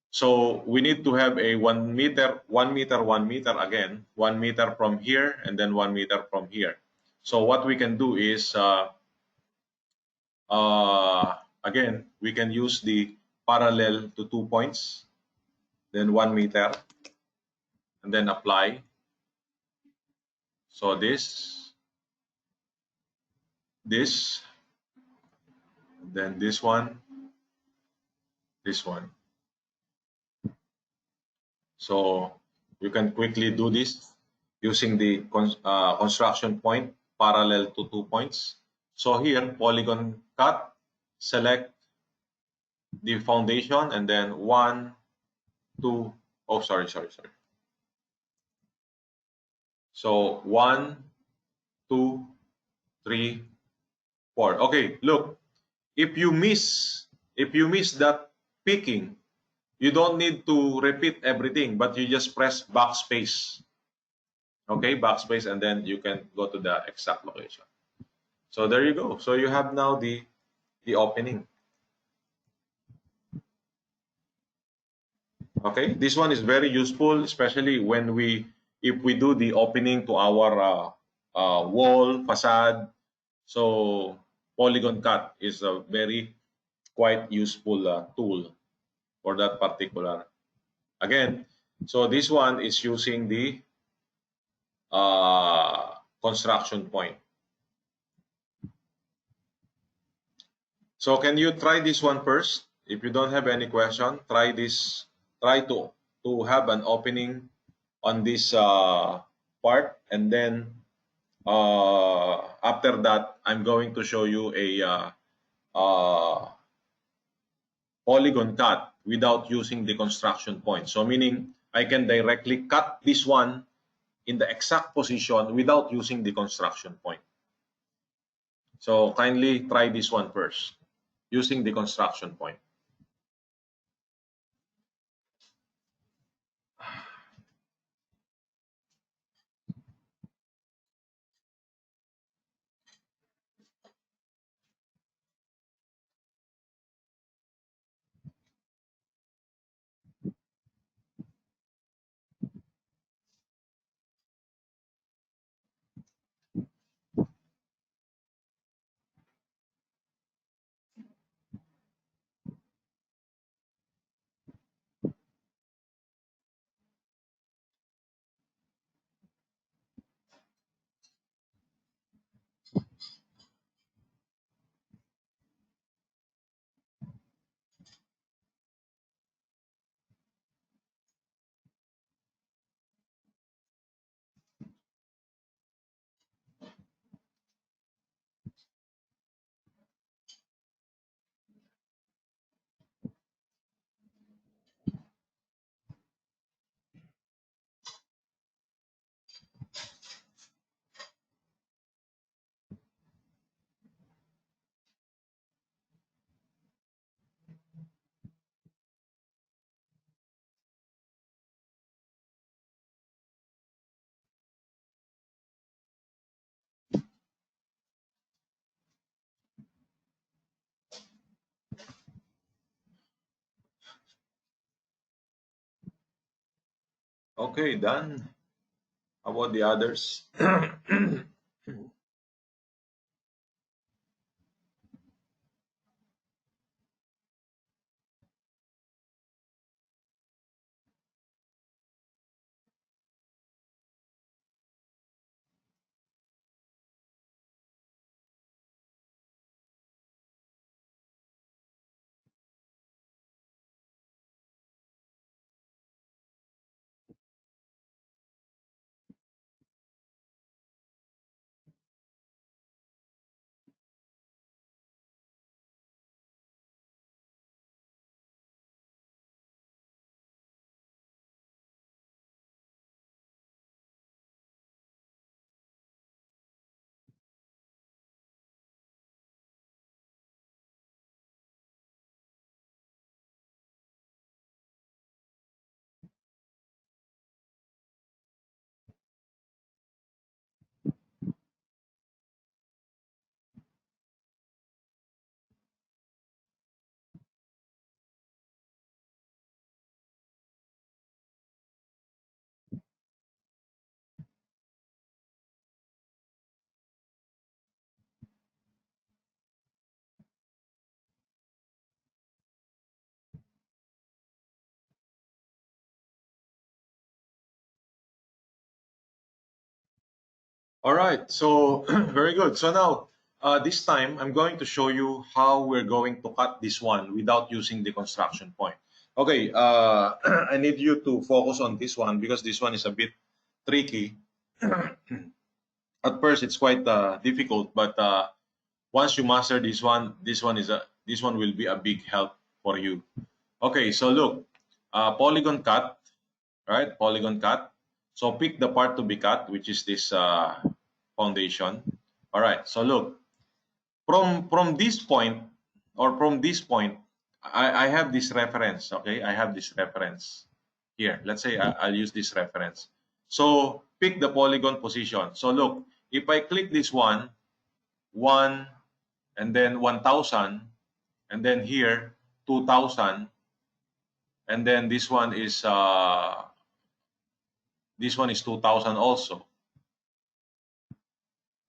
so we need to have a 1 meter, 1 meter, 1 meter again, 1 meter from here and then 1 meter from here. So what we can do is, again, we can use the parallel to 2 points, then 1 meter, and then apply. So this, then this one, this one. So you can quickly do this using the construction point parallel to 2 points. So here, polygon cut, select the foundation and then 1, 2, oh, sorry. So 1, 2, 3, 4. Okay, look, if you miss that picking, you don't need to repeat everything, but you just press backspace. Okay, backspace, and then you can go to the exact location. So there you go. So you have now the opening. Okay, this one is very useful, especially when if we do the opening to our wall facade. So polygon cut is a very quite useful tool for that particular. Again, so this one is using the construction point. So can you try this one first? If you don't have any question, try this. Try to have an opening on this part, and then after that, I'm going to show you a polygon cut without using the construction point. So meaning I can directly cut this one in the exact position without using the construction point. So kindly try this one first, using the construction point. Okay, done. How about the others? All right, so very good. So now, this time, I'm going to show you how we're going to cut this one without using the construction point. Okay, I need you to focus on this one because this one is a bit tricky. At first, it's quite difficult, but once you master this one will be a big help for you. Okay, so look, polygon cut, right? Polygon cut. So pick the part to be cut, which is this foundation. All right. So look, from this point or from this point, I have this reference. Okay, I have this reference here. Let's say I'll use this reference. So pick the polygon position. So look, if I click this one, and then 1,000, and then here 2,000, and then this one is 2,000 also.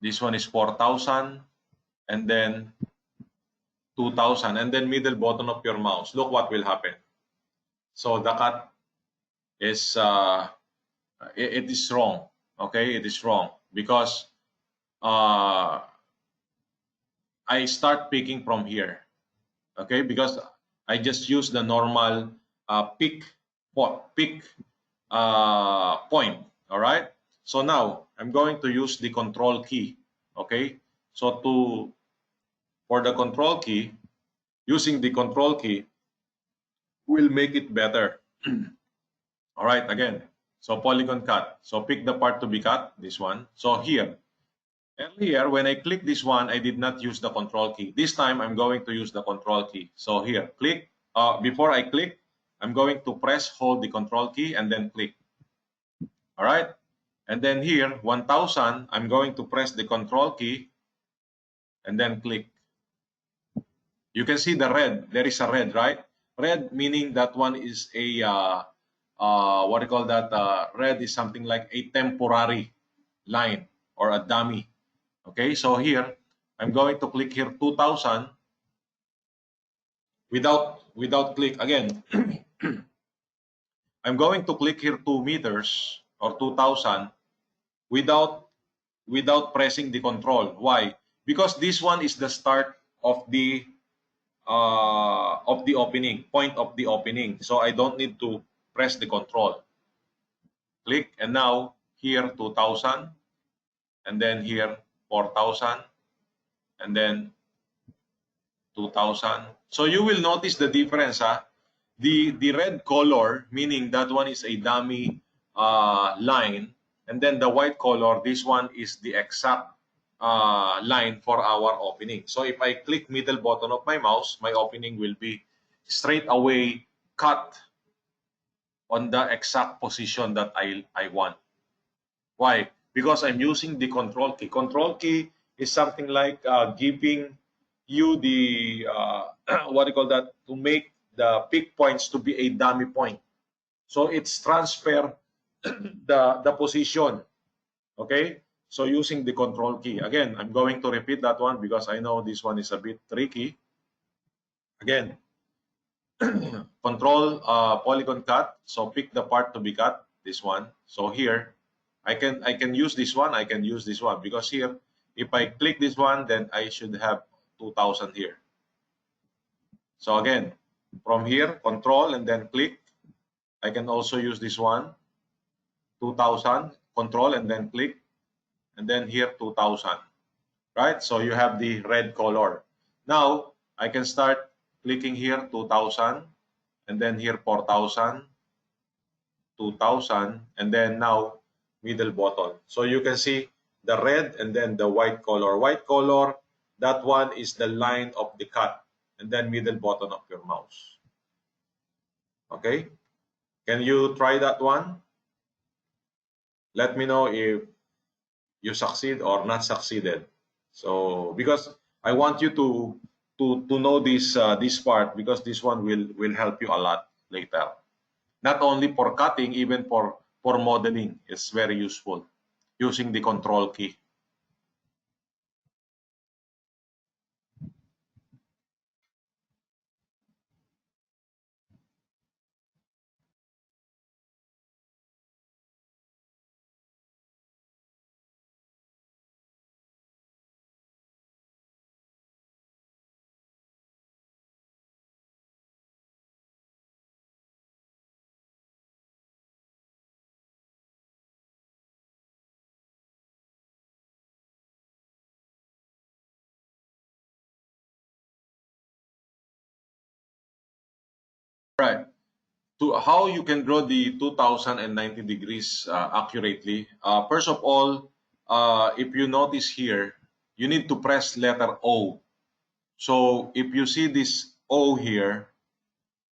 This one is 4,000, and then 2,000, and then middle button of your mouse. Look what will happen. So the cut is it is wrong. Okay, it is wrong because uh, I start picking from here. Okay, because I just use the normal pick point. All right. So now I'm going to use the control key. Okay. So for the control key, using the control key, will make it better. All right, again, so polygon cut. So pick the part to be cut, this one. So here, earlier when I click this one, I did not use the control key. This time I'm going to use the control key. So here, click. Before I click, I'm going to press, hold the control key, and then click. All right. And then here, 1000, I'm going to press the control key and then click. You can see the red. There is a red, right? Red meaning that one is a, what do you call that? Red is something like a temporary line or a dummy. Okay, so here, I'm going to click here 2000 without click. Again, I'm going to click here 2 meters or 2000 without pressing the control. Why? Because this one is the start of the opening, point of the opening. So I don't need to press the control. Click, and now here 2000, and then here 4000, and then 2000. So you will notice the difference. The red color, meaning that one is a dummy line, and then the white color, this one is the exact line for our opening. So if I click middle button of my mouse, my opening will be straight away cut on the exact position that I want. Why? Because I'm using the control key. Control key is something like giving you the what do you call that, to make the pick points to be a dummy point. So it's transfer the position. Okay. So using the control key again, I'm going to repeat that one because I know this one is a bit tricky. Again, control polygon cut. So pick the part to be cut. This one. So here I can use this one. I can use this one because here, if I click this one, then I should have 2000 here. So again, from here, control and then click. I can also use this one, 2000, control and then click, and then here 2000. Right? So you have the red color. Now I can start clicking here 2000, and then here 4000, 2000, and then now middle button. So you can see the red and then the white color. White color, that one is the line of the cut, and then middle button of your mouse. Okay? Can you try that one? Let me know if you succeed or not succeeded. So because I want you to know this part, because this one will help you a lot later. Not only for cutting, even for modeling, it's very useful using the control key. Right. To how you can draw the 2090 degrees accurately. First of all, if you notice here, you need to press letter O. So if you see this O here,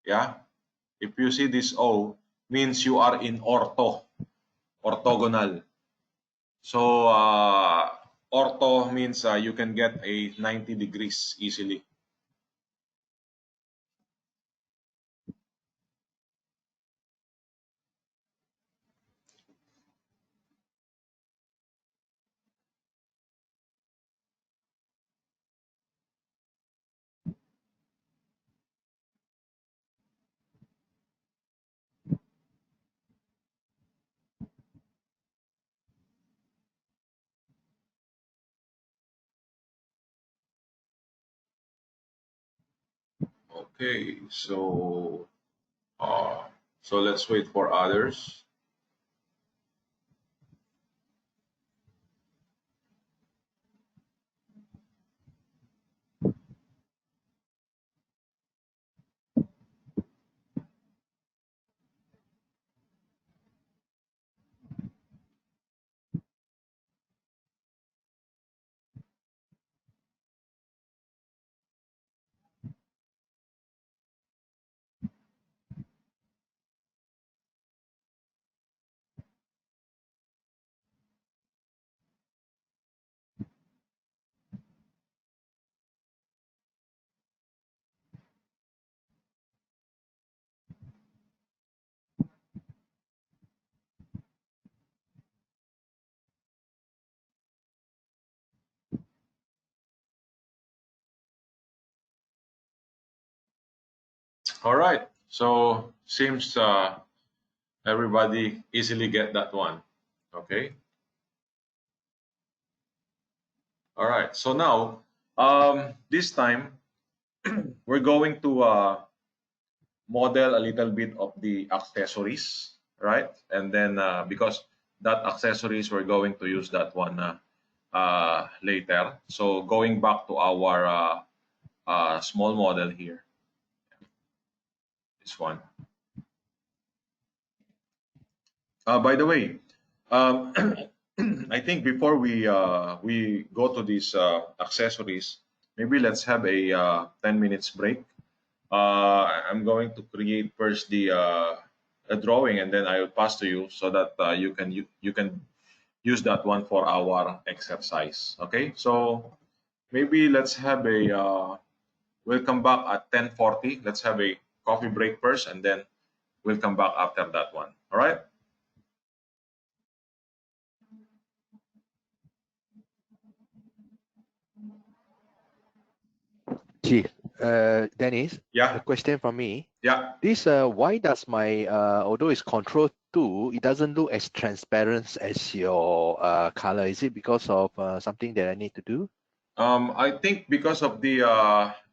yeah, if you see this O, means you are in orthogonal. So ortho means you can get a 90 degrees easily. Okay, uh, so let's wait for others. All right. So seems everybody easily get that one. Okay. All right. So now, this time we're going to model a little bit of the accessories, right? And then because that accessories, we're going to use that one later. So going back to our small model here, this one. By the way, um, I think before we go to these accessories, maybe let's have a 10 minutes break. I'm going to create first the a drawing, and then I will pass to you so that you can use that one for our exercise. Okay, so maybe let's have a we'll come back at 10:40. Let's have a coffee break first, and then we'll come back after that one. All right. Gee, Dennis, a Yeah. question from me. Yeah. This why does my although it's control 2, it doesn't look as transparent as your color? Is it because of something that I need to do? I think because of the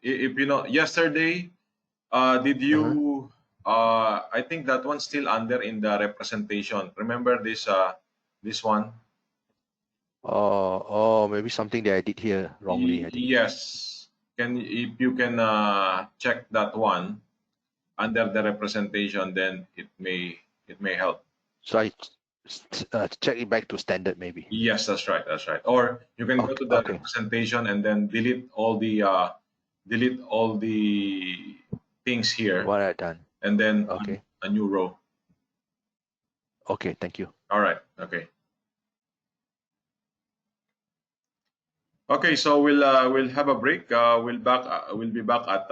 if you know yesterday, did Uh-huh. you? I think that one's still under in the representation. Remember this this one? Oh, maybe something that I did here wrongly, I think. Yes. Can if you can check that one under the representation, then it may help. So I check it back to standard maybe. Yes, that's right. That's right. Or you can go Okay, to the okay. representation and then delete all the things here, What I done. and then Okay. a new row. Okay, thank you. All right. Okay. Okay. So we'll have a break. We'll be back at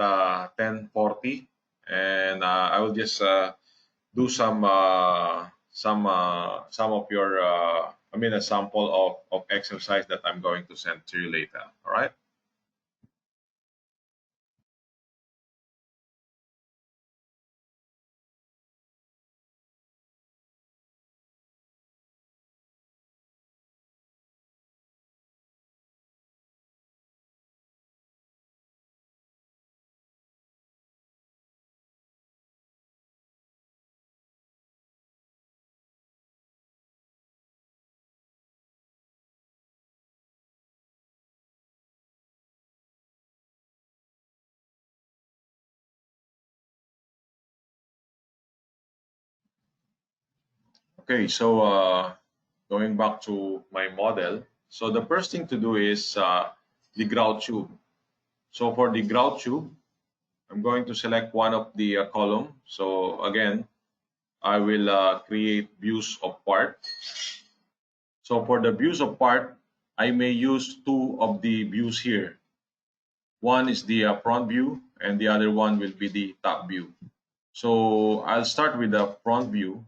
10:40, and I will just do some of your I mean a sample of exercise that I'm going to send to you later. All right. Okay. So going back to my model. So the first thing to do is the grout tube. So for the grout tube, I'm going to select one of the column. So again, I will create views of part. So for the views of part, I may use two of the views here. One is the front view, and the other one will be the top view. So I'll start with the front view,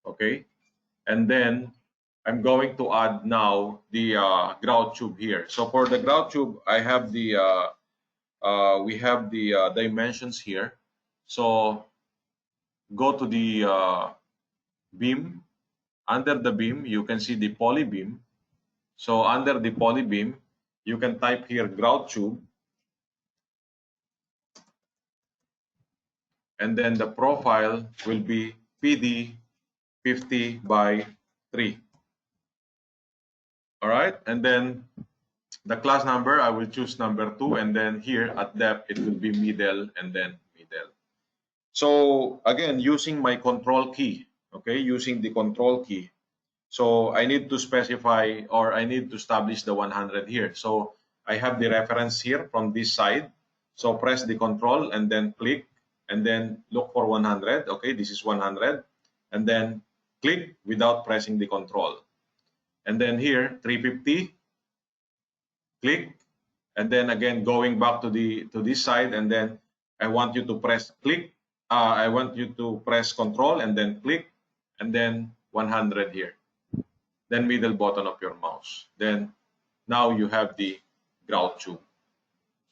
okay? And then I'm going to add now the grout tube here. So for the grout tube, I have the we have the dimensions here. So go to the beam. Under the beam, you can see the poly beam. So under the poly beam, you can type here grout tube, and then the profile will be PD 50 by 3. All right, and then the class number, I will choose number 2, and then here at depth, it will be middle and then middle. So again, using my control key, okay, using the control key. So I need to specify, or I need to establish the 100 here. So I have the reference here from this side. So press the control and then click and then look for 100. Okay, this is 100. And then click without pressing the control. And then here, 350, click. And then again, going back to this side, and then I want you to press click. I want you to press control and then click, and then 100 here. Then middle button of your mouse. Then now you have the grout tube.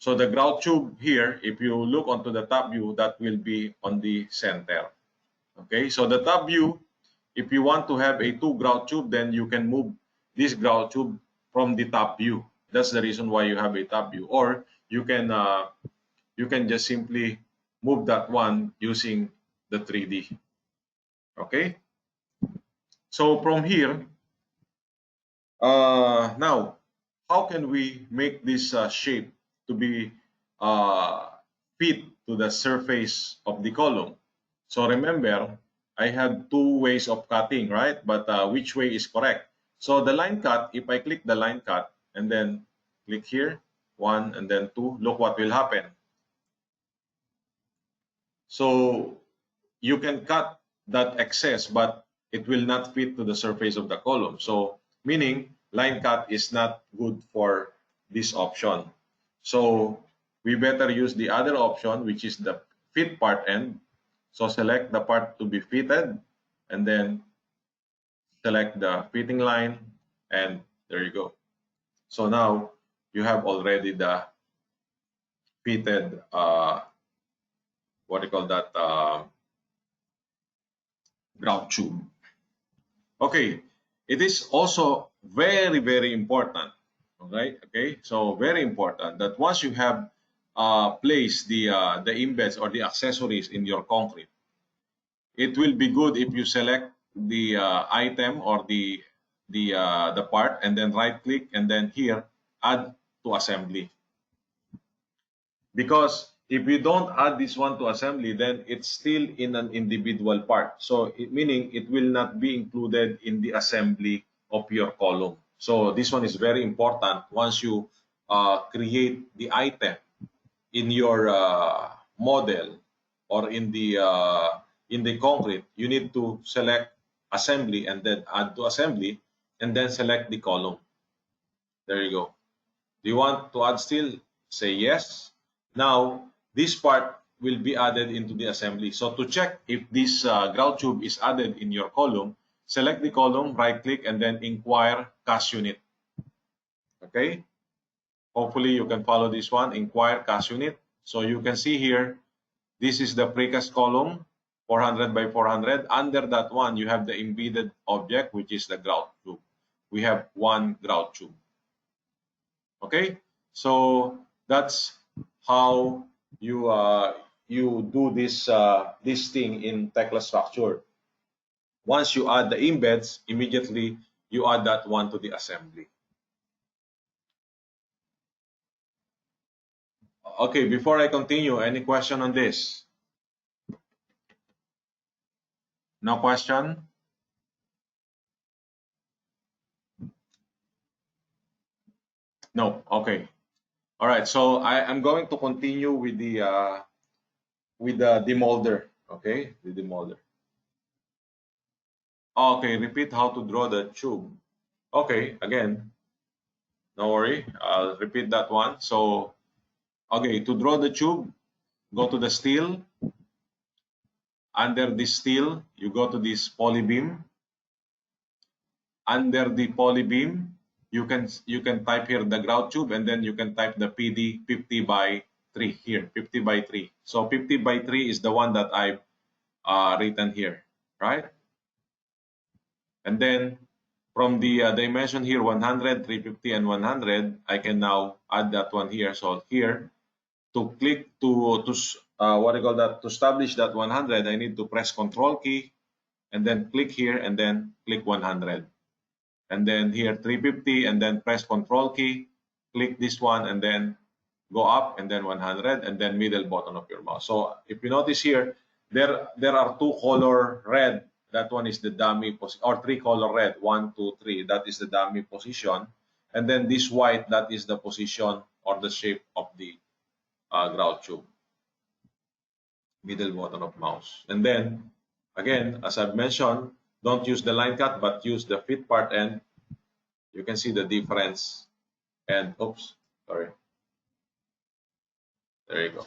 So the grout tube here, if you look onto the top view, that will be on the center. Okay, so the top view, if you want to have a two grout tube, then you can move this grout tube from the top view. That's the reason why you have a top view. Or you can just simply move that one using the 3D. Okay, so from here, now, how can we make this shape to be uh, fit to the surface of the column? So remember, I had two ways of cutting, right? But which way is correct? So the line cut, if I click the line cut and then click here, 1 and then 2, look what will happen. So you can cut that excess, but it will not fit to the surface of the column. So meaning line cut is not good for this option. So we better use the other option, which is the fit part end. So select the part to be fitted and then select the fitting line, and there you go. So now you have already the fitted, what do you call that, grout tube. Okay, it is also very, very important. Okay, so very important that once you have placed the embeds or the accessories in your concrete, it will be good if you select the item or the part and then right click and then here add to assembly. Because if you don't add this one to assembly, then it's still in an individual part. So meaning it will not be included in the assembly of your column. So this one is very important. Once you create the item in your model or in the concrete, you need to select assembly and then add to assembly and then select the column. There you go. Do you want to add steel? Say yes. Now, this part will be added into the assembly. So to check if this grout tube is added in your column, select the column, right click, and then inquire cast unit. Okay? Hopefully you can follow this one, inquire cast unit. So you can see here, this is the precast column, 400 by 400. Under that one, you have the embedded object, which is the grout tube. We have one grout tube. Okay, so that's how you do this thing in Tekla structure. Once you add the embeds, immediately you add that one to the assembly. Okay, before I continue, any question on this? No question? No. Okay. All right. So I'm going to continue with the demolder. Okay, the demolder. Okay, repeat how to draw the tube. Okay, again, no worry. I'll repeat that one. So, okay, to draw the tube, go to the steel. Under the steel, you go to this poly beam. Under the poly beam, you can type here the grout tube, and then you can type the PD 50 by 3 here, 50 by 3. So 50 by 3 is the one that I've written here, right? And then from the dimension here, 100, 350, and 100, I can now add that one here. So here, to click to what do you call that, to establish that 100, I need to press Control key and then click here and then click 100. And then here 350 and then press Control key, click this one and then go up and then 100 and then middle button of your mouse. So if you notice here, there are two color red. That one is the dummy position, or three color red, 1, 2, 3. That is the dummy position. And then this white, that is the position or the shape of the grout tube. Middle button of mouse. And then again, as I've mentioned, don't use the line cut, but use the fit part end. You can see the difference. And oops, sorry. There you go.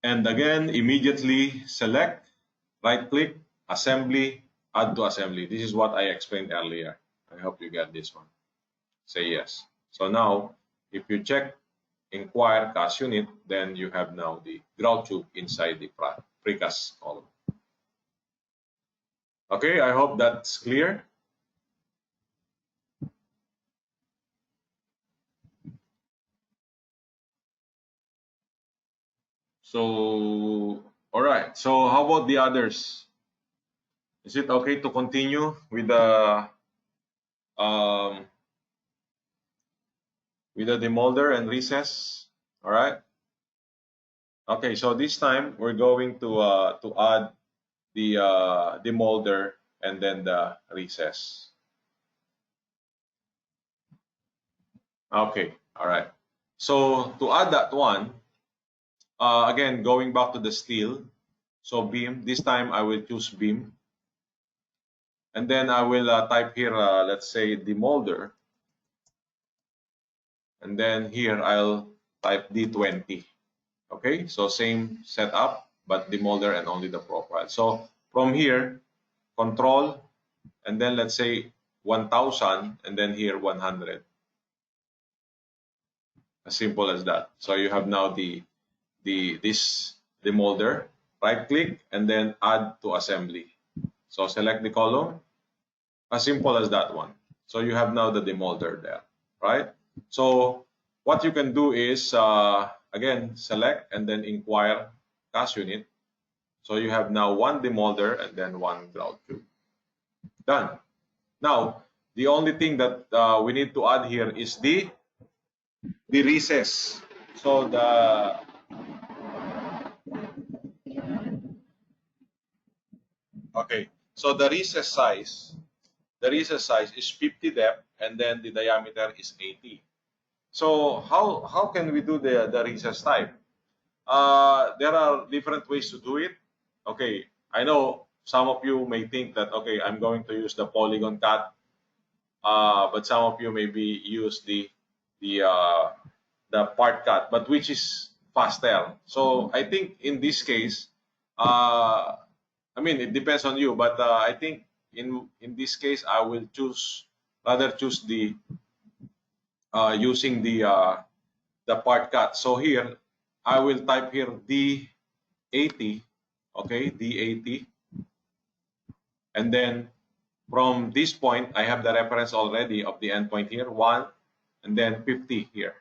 And again, immediately select, right click, assembly, add to assembly. This is what I explained earlier. I hope you get this one. Say yes. So now, if you check inquire cast unit, then you have now the grout tube inside the precast column. Okay, I hope that's clear. So, all right. So how about the others? Is it okay to continue um, with the demolder and recess? All right. Okay. So this time we're going to add the demolder and then the recess. Okay. All right. So to add that one, again going back to the steel. So beam. This time I will choose beam, and then I will type here. Let's say demolder. And then here I'll type D20. Okay, so same setup, but the molder and only the profile. So from here, control, and then let's say 1000, and then here 100. As simple as that. So you have now the molder. Right click and then add to assembly. So select the column. As simple as that one. So you have now the demolder there, right? So what you can do is, again, select and then inquire cast unit. So you have now one demolder and then one grout tube. Done. Now, the only thing that we need to add here is the recess. So okay. So the recess size is 50 depth and then the diameter is 80. So how can we do the recess type? There are different ways to do it. Okay, I know some of you may think that okay, I'm going to use the polygon cut, but some of you maybe use the uh, the part cut, but which is faster. So I think in this case, uh, I mean it depends on you, but I think in this case I will choose the using the part cut. So here I will type here D80, okay, D80, and then from this point I have the reference already of the endpoint here, 1, and then 50 here.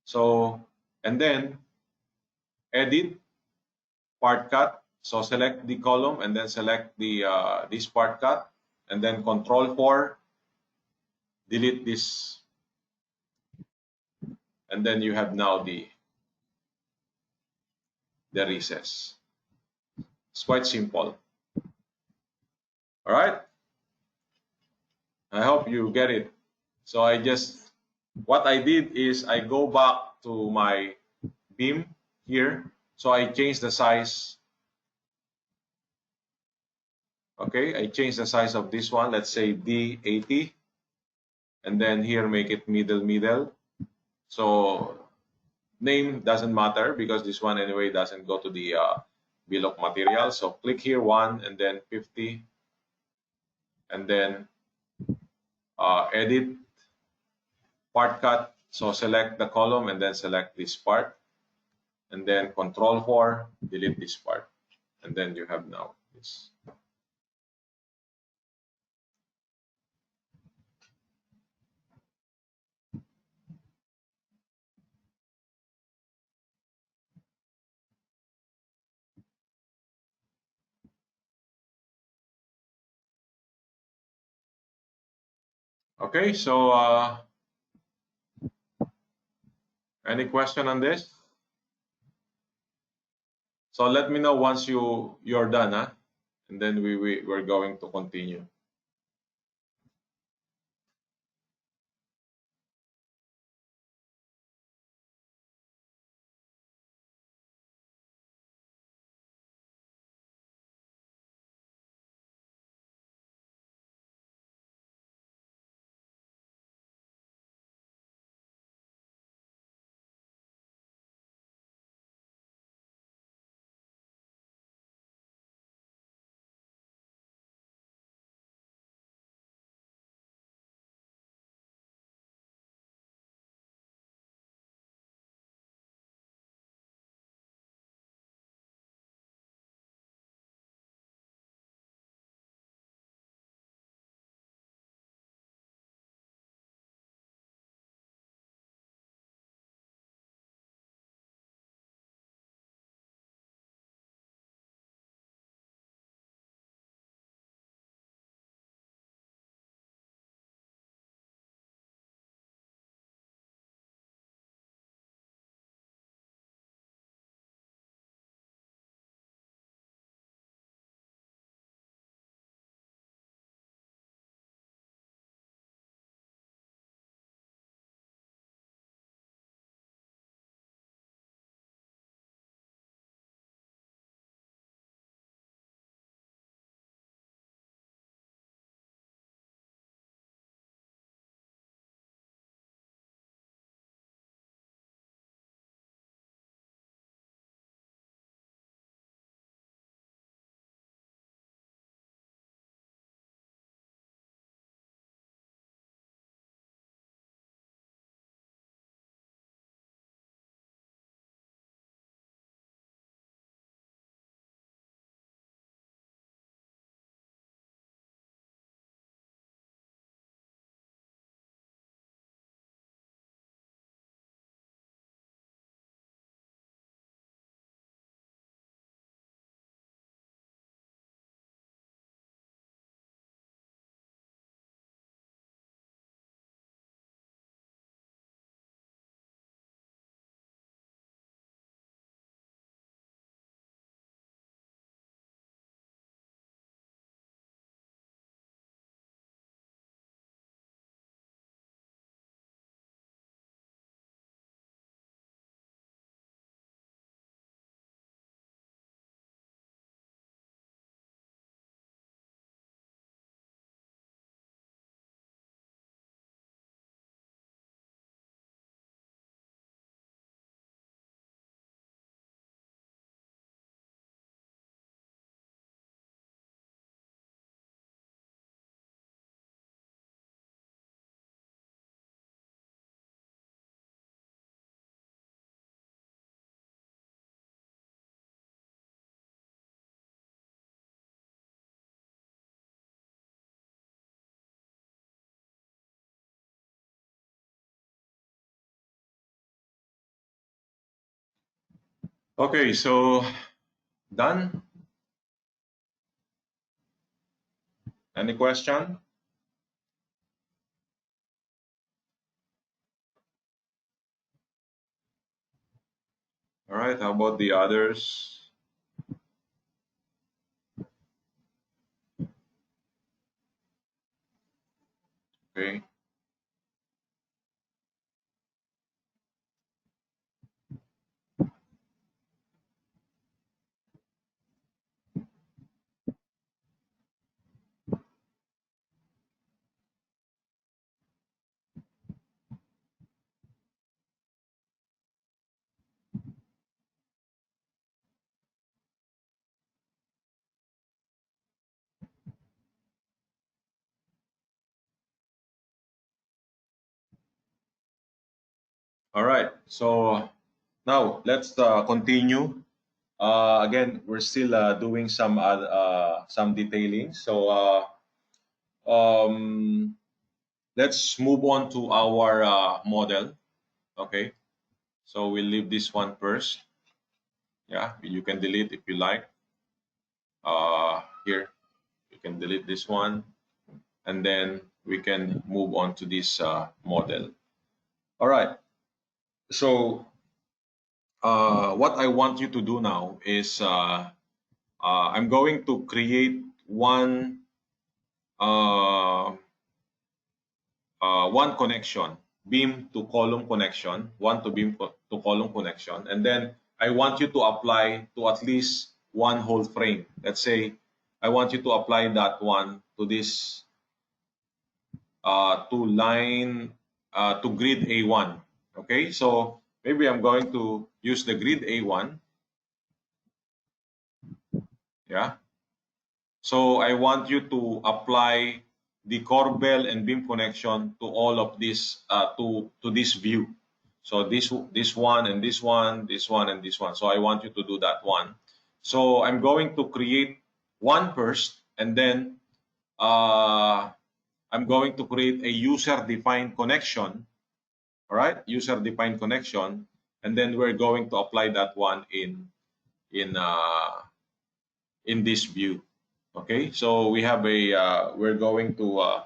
So and then edit part cut. So select the column and then select the this part cut, and then control 4, delete this, and then you have now the recess. It's quite simple. All right. I hope you get it. So what I did is I go back to my beam here. So I change the size. Okay, I change the size of this one. Let's say D80. And then here make it middle. So name doesn't matter because this one anyway doesn't go to the bill of material. So click here 1 and then 50. And then edit part cut. So select the column and then select this part. And then control 4, delete this part. And then you have now this. Okay, so any question on this? So let me know once you're done, huh? And then we're going to continue. Okay, so done. Any question? All right, how about the others? Okay. All right. So now let's continue. Again, we're still doing some detailing. So um, let's move on to our model. Okay. So we'll leave this one first. Yeah, you can delete if you like. Here, you can delete this one, and then we can move on to this model. All right. So what I want you to do now is I'm going to create uh, one connection, beam to column connection, to column connection, and then I want you to apply to at least one whole frame. Let's say I want you to apply that one to this to grid A1. Okay, so maybe I'm going to use the grid A1. Yeah. So I want you to apply the Corbel and beam connection to all of this to this view. So this one and this one, this one and this one. So I want you to do that one. So I'm going to create one first, and then uh, I'm going to create a user-defined connection. All right, user-defined connection, and then we're going to apply that one in uh, in this view. Okay, so we have a we're going to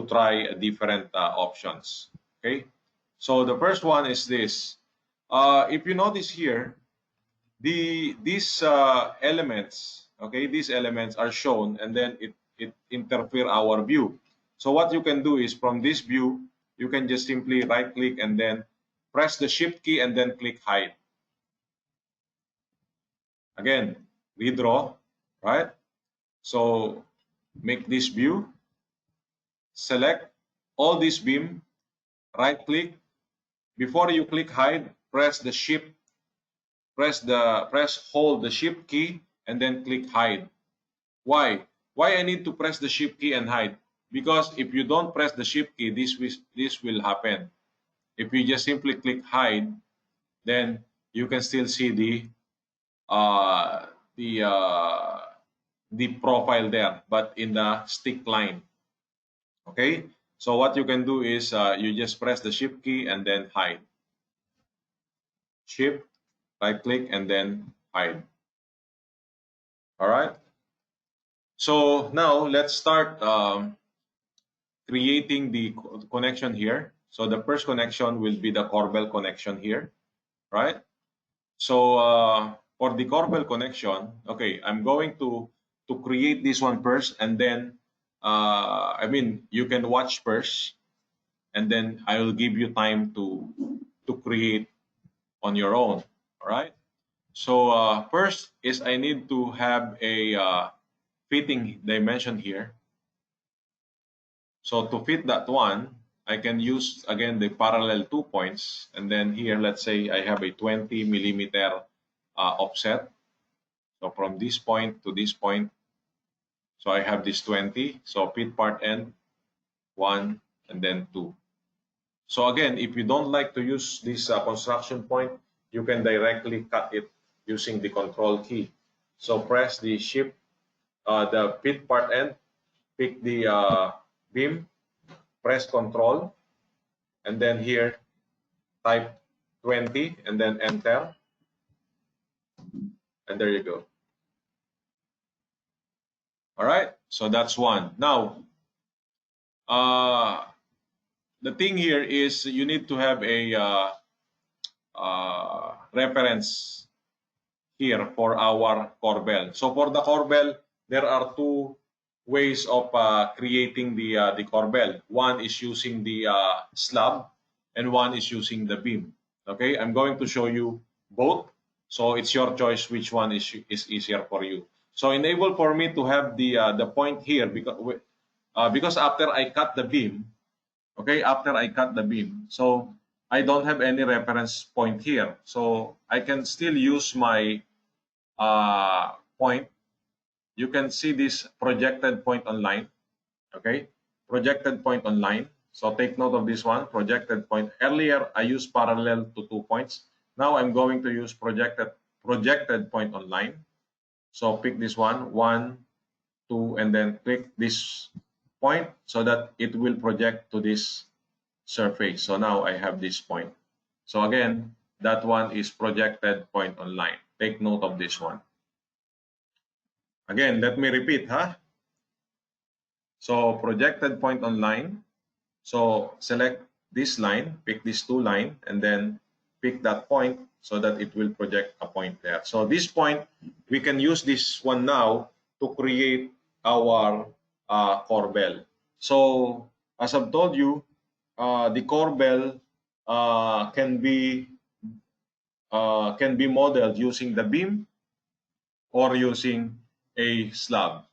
try different options. Okay, so the first one is this. If you notice here, these elements, okay, these elements are shown, and then it interfere our view. So what you can do is from this view, you can just simply right click and then press the shift key and then click hide. Again, redraw, right? So make this view, select all this beam, right click. Before you click hide, press the shift, hold the shift key and then click hide. Why? Why I need to press the shift key and hide? Because if you don't press the shift key, this will happen. If you just simply click hide, then you can still see uh, the uh, the profile there, but in the stick line. Okay, so what you can do is you just press the shift key and then hide. Shift, right click, and then hide. All right. So now let's start creating the connection here. So the first connection will be the Corbel connection here, right? So for the Corbel connection, okay, I'm going to create this one first, and then I mean you can watch first, and then I will give you time to create on your own. All right. So first is I need to have a fitting dimension here. So to fit that one, I can use again the parallel 2 points, and then here let's say I have a 20 millimeter offset. So from this point to this point, so I have this 20. So fit part end 1 and then 2. So again, if you don't like to use this construction point, you can directly cut it using the control key. So press the shift, the fit part end, pick the beam, press control, and then here type 20 and then enter. And there you go. All right, so that's one. Now, the thing here is you need to have a reference here for our Corbel. So for the Corbel, there are two ways of creating the Corbel. One is using the slab, and one is using the beam. Okay, I'm going to show you both. So it's your choice which one is easier for you. So enable for me to have the point here because after I cut the beam, okay, after I cut the beam, so I don't have any reference point here. So I can still use my point. You can see this projected point on line. Okay, projected point on line. So take note of this one, projected point. Earlier, I used parallel to 2 points. Now I'm going to use projected point on line. So pick this one, 2, and then click this point so that it will project to this surface. So now I have this point. So again, that one is projected point on line. Take note of this one. Again, let me repeat, So projected point on line. So select this line, pick these two line, and then pick that point so that it will project a point there. So this point, we can use this one now to create our Corbel. So as I've told you, the Corbel can be modeled using the beam or using a slab.